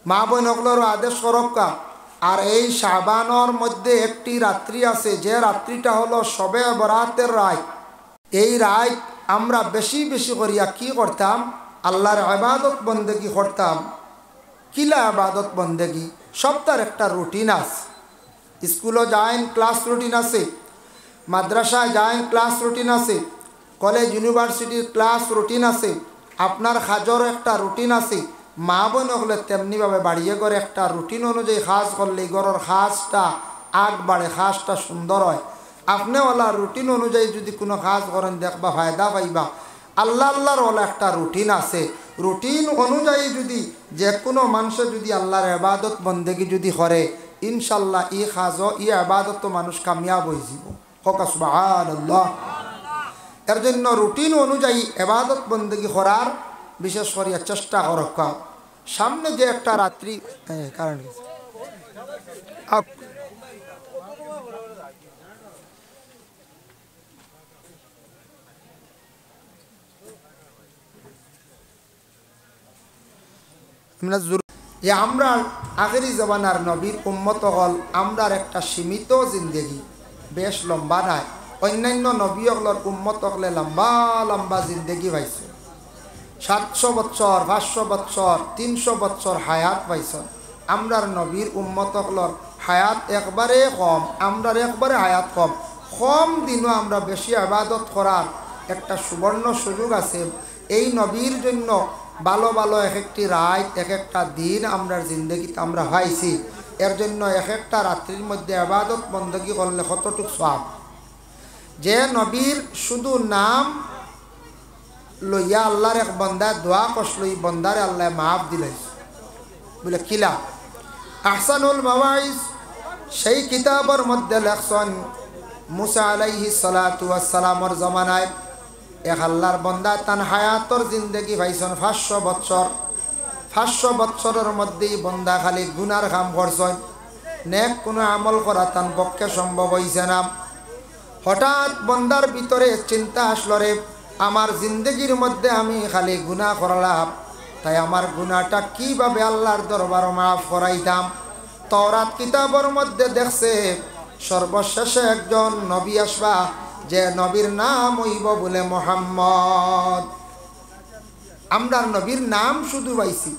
মা বোনগুলোরও আদেশ করক্কা আর এই শাবানের মধ্যে একটি রাত্রি আছে যে রাত্রিটা হলো শবে বরাতের রাত এই রাত আমরা বেশি বেশি করিয়া কি করতাম আল্লাহর ইবাদত বন্দেগি করতাম কিলা ইবাদত বন্দেগি সপ্তাহের একটা রুটিন আছে স্কুলে যাইন ক্লাস রুটিন আছে মাদ্রাসায় যাইন ক্লাস রুটিন আছে কলেজ ইউনিভার্সিটির ক্লাস রুটিন আছে আপনার খাজর একটা রুটিন আছে মা বোন হলে তেমনিভাবে বাড়িয়ে করে একটা রুটিন অনুযায়ী খাস করলে ঘরের খাসটা আগ বাড়ে খাসটা সুন্দর হয় আপনি ওলা রুটিন অনুযায়ী যদি কোনো কাজ করেন দেখবা ফায়দা পাইবা আল্লাহ আল্লাহর ওলা একটা রুটিন আছে রুটিন অনুযায়ী যদি যে কোনো মানুষের যদি আল্লাহর ইবাদত বন্দেগি যদি করে ইনশাল্লাহ ই কাজ ই ইবাদত মানুষ কামিয়াব হয়ে যাব হোকা সুবহানাল্লাহ এর জন্য রুটিন অনুযায়ী ইবাদত বন্দেগি করার বিশেষ করিয়া চেষ্টা করক্কা সামনে যে একটা রাত্রি কারণ আমরা আখেরি জমানার নবীর উম্মত হল আমরার একটা সীমিত জিন্দেগি, বেশ লম্বা নাই। অন্যান্য নবী হলর উম্মত হলে লম্বা লম্বা জিন্দেগি পাইছে, 700 বছর, 500 বছর, 300 বছর হায়াত পাইছেন। আমরার নবীর উম্মত হলর হায়াত একবারে কম, আমরার একবারে হায়াত কম। কম দিনও আমরা বেশি ইবাদত করার একটা সুবর্ণ সুযোগ আছে। এই নবীর জন্য ভালো ভালো এক একটি রাত, এক একটা দিন আমরার জিন্দগিতে আমরা পাইছি। এর জন্য এক একটা রাত্রির মধ্যে ইবাদত বندگی করলে কতটুক সওয়াব। যে নবীর শুধু নাম লইয়া আল্লাহর এক বান্দায় দোয়া করলো, এই বান্দারে আল্লাহ মাফ দিলাইছে বলে কিলা। আহসানুল মাওয়াইজ সেই কিতাবের মধ্যে লেখছেন মুসা আলাইহিস সালাতু ওয়াস সালামের জমানায় এক আল্লাহর বান্দা তান হায়াতর জিন্দেগি পাইছেন 500 বছর। 500 বছরের মধ্যেই বান্দা খালি গুনার কাম করছেন, নেক কোনো আমল করা তার পক্ষে সম্ভব হইছে না। হঠাৎ বান্দার ভিতরে চিন্তা আসলো, রে আমার জিন্দগির মধ্যে আমি খালি গুনাহ করলাম, তাই আমার গুনাহটা কিভাবে আল্লাহর দরবারে মাফ করাইতাম। তাওরাত কিতাবের মধ্যে দেখছে সর্বশেষে একজন নবী আসবা, যে নবীর নাম হইব বলে মুহাম্মদ। আমরা নবীর নাম শুধু পাইছি,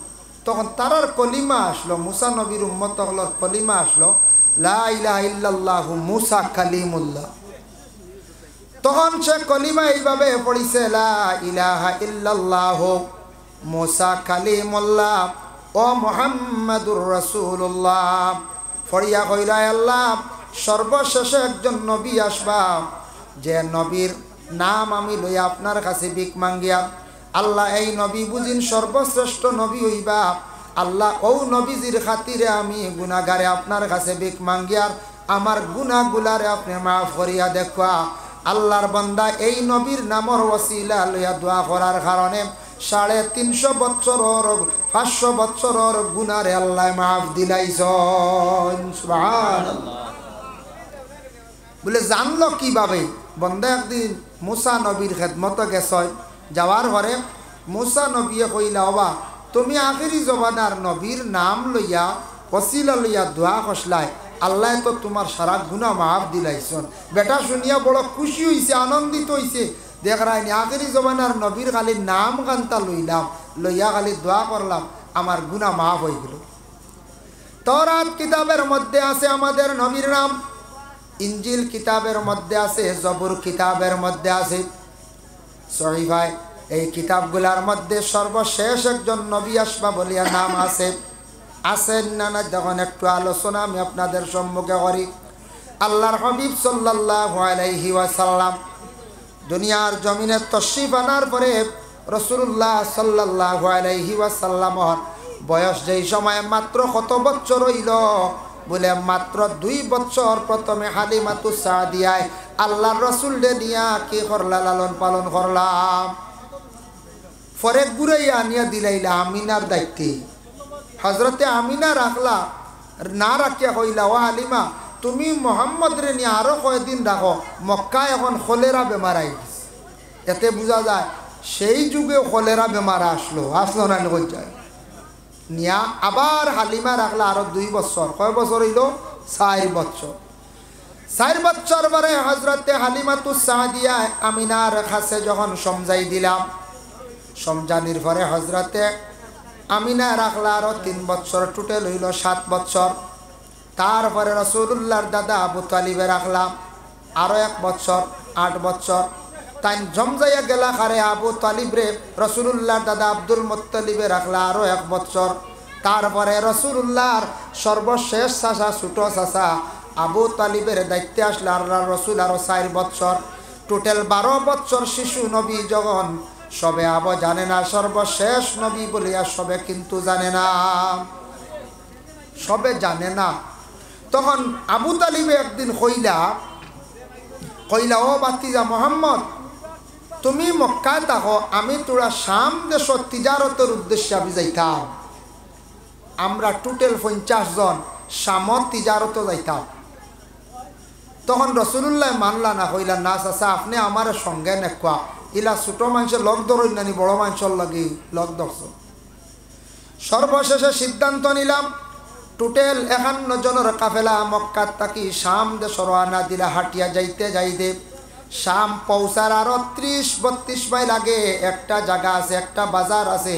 তখন তারার কলিমা আসলো, মুসা নবীর উম্মত হলর কলিমা আসলো, লা ইলাহা ইল্লাল্লাহু মুসা কালিমুল্লাহ। তখন সে কলিমা এইভাবে পড়িছে, লা ইলাহা ইল্লাল্লাহু মুসা কালিমুল্লাহ ও মুহাম্মাদুর রাসূলুল্লাহ। ফরিয়া কইলা, আল্লাহ সর্বশেষে একজন নবী আসবা, যে নবীর নাম আমি লইয়া আপনার কাছে ভিক মাঙ্গিয়া। আল্লাহ এই নবী বুঝিন সর্বশ্রেষ্ঠ নবী হইবা, আল্লাহ ও নবীজির খাতিরে আমি গুনাহগারে আপনার কাছে ভিক মাঙ্গিয়ার আমার গুনাহগুলারে আপনি মাফ করিয়া দেখা। আল্লাহর বান্দা এই নবীর নামর ওসিলা লইয়া দোয়া করার কারণে 350 বছরের 500 বছরের গুনাহরে আল্লাহ মাফ দিলাইছেন। সুবহানাল্লাহ। বলে জানলো কিভাবে? বন্দা একদিন মুসা নবীর খেদমতে গেছে, যাওয়ার পরে মুসা নবীয়ে কইলা, বাবা তুমি আখেরি জমানার নবীর নাম লইয়া ওসিলা লইয়া দোয়া করলাই, আল্লাহ তো তোমার সারা গুনাহ মাফ দিলাইছেন। বেটা শুনিয়া বড় খুশি হইছে, আনন্দিত হইছে। দেখ রাইনি আখেরি জমানার নবীর খালি নাম গানটা লইলাম, লইয়া খালি দোয়া করলাম, আমার গুনাহ মাফ হয়ে গেল। তাওরাত কিতাবের মধ্যে আছে আমাদের নবীর নাম, ইনজিল কিতাবের মধ্যে আছে, জবুর কিতাবের মধ্যে আছে, সহিফায় এই কিতাবগুলার মধ্যে সর্বশেষ একজন নবী আসবা বলিয়া নাম আছে। আছেন না না যখন একটু আলোচনা আমি আপনাদের সম্মুখে করি। আল্লাহর হাবিব সাল্লাল্লাহু আলাইহি ওয়াসাল্লাম দুনিয়ার জমিনে তশরিফ আনার পরে রাসূলুল্লাহ সাল্লাল্লাহু আলাইহি ওয়াসাল্লামর বয়স যেই সময় মাত্র কত বছর হইল? বলে মাত্র 2 বছর। প্রথমে হালিমাতুস সাদিয়ায় আল্লাহর রাসূলকে নিয়া কি করলা? লালন পালন করলাম। পরে ঘুরাইয়া আনিয়া দিলাইলা আমিনার দায়িত্বে। হজরতে আমিনা রাখলা, না রাখিয়া কইলা, ও হালিমা তুমি মোহাম্মদ রে নিয়ে আরো কয়েকদিন রাখো, মক্কায় এখন কলেরা বেমার আই গেছে। এতে বোঝা যায় সেই যুগে কলেরা বেমার আসলো না যায় নিয়া। আবার হালিমা রাখলা আরো 2 বছর। কয় বছর হইল? 4 বছর। 4 বছর পরে হজরতে হালিমাতুস সাদিয়া আমিনার কাছে যখন সমঝাই দিলাম, সমঝানির পরে হজরতে আমিনা রাখলা আরো 3 বছর, টোটাল হইল 7 বছর। তারপরে রাসূলুল্লাহর দাদা আবু তালিবে রাখলাম আরো 1 বছর, 8 বছর। তাই জমজাইয়া গেলা খারে আবু তালিব রে রাসূলুল্লাহর দাদা আব্দুল মুত্তালিবে রাখলা আরো 1 বছর। তারপরে রাসূলুল্লাহর সর্বশেষ চাচা, ছোট চাচা আবু তালিবের দায়িত্বে আসলে আল্লাহর রাসূল আরো 4 বছর। টোটাল 12 বছর শিশু নবী যখন সবে আবু জানে না সর্বশেষ নবী বলিয়া, সবে কিন্তু জানে না, সবে জানে না। তখন আবু তালিবে একদিন কইলা, ও বাতিজা মোহাম্মদ তুমি মক্কায় থাকো, আমি তোরা শাম দেশ তিজারতের উদ্দেশ্যে আমি যাইতাম। আমরা টোটাল 50 জন শামত তিজারতে যাইতাম। তখন রাসূলুল্লাহ মানলা না, কইলা না চাচা আপনি আমার সঙ্গে নেকুয়া, ইলা ছোট মানুষের লগ ধরই নানি, বড় মানুষের লাগে লগ ধরছ। সর্বশেষে সিদ্ধান্ত নিলাম টোটাল 51 জনের কাফেলা মক্কা থাকি শাম দেশ রওনা দিলা। হাটিয়া যাইতে যাইতে শাম পৌঁছার আরো 30-32 মাইল আগে একটা জায়গা আছে, একটা বাজার আছে।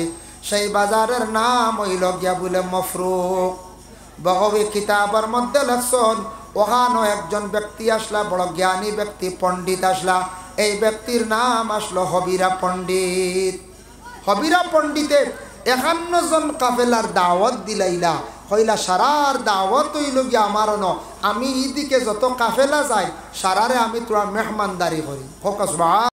সেই বাজারের নাম হইল গিয়া বলে মফরুক। বগবী কিতাবের মধ্যে লেখছেন ওখানে একজন ব্যক্তি আসলা, বড় জ্ঞানী ব্যক্তি, পণ্ডিত আসলা। এই ব্যক্তির নাম আসলো হবিরা পণ্ডিত। হবিরা পণ্ডিতে 51 জন কাফেলার দাওয়াত দিলাইলা। হইলা সারার দাওয়াত হইল গিয়া আমার ন, আমি এইদিকে যত কাফেলা যাই সারারে আমি তোরা মেহমানদারি করি। হোক সুবহান।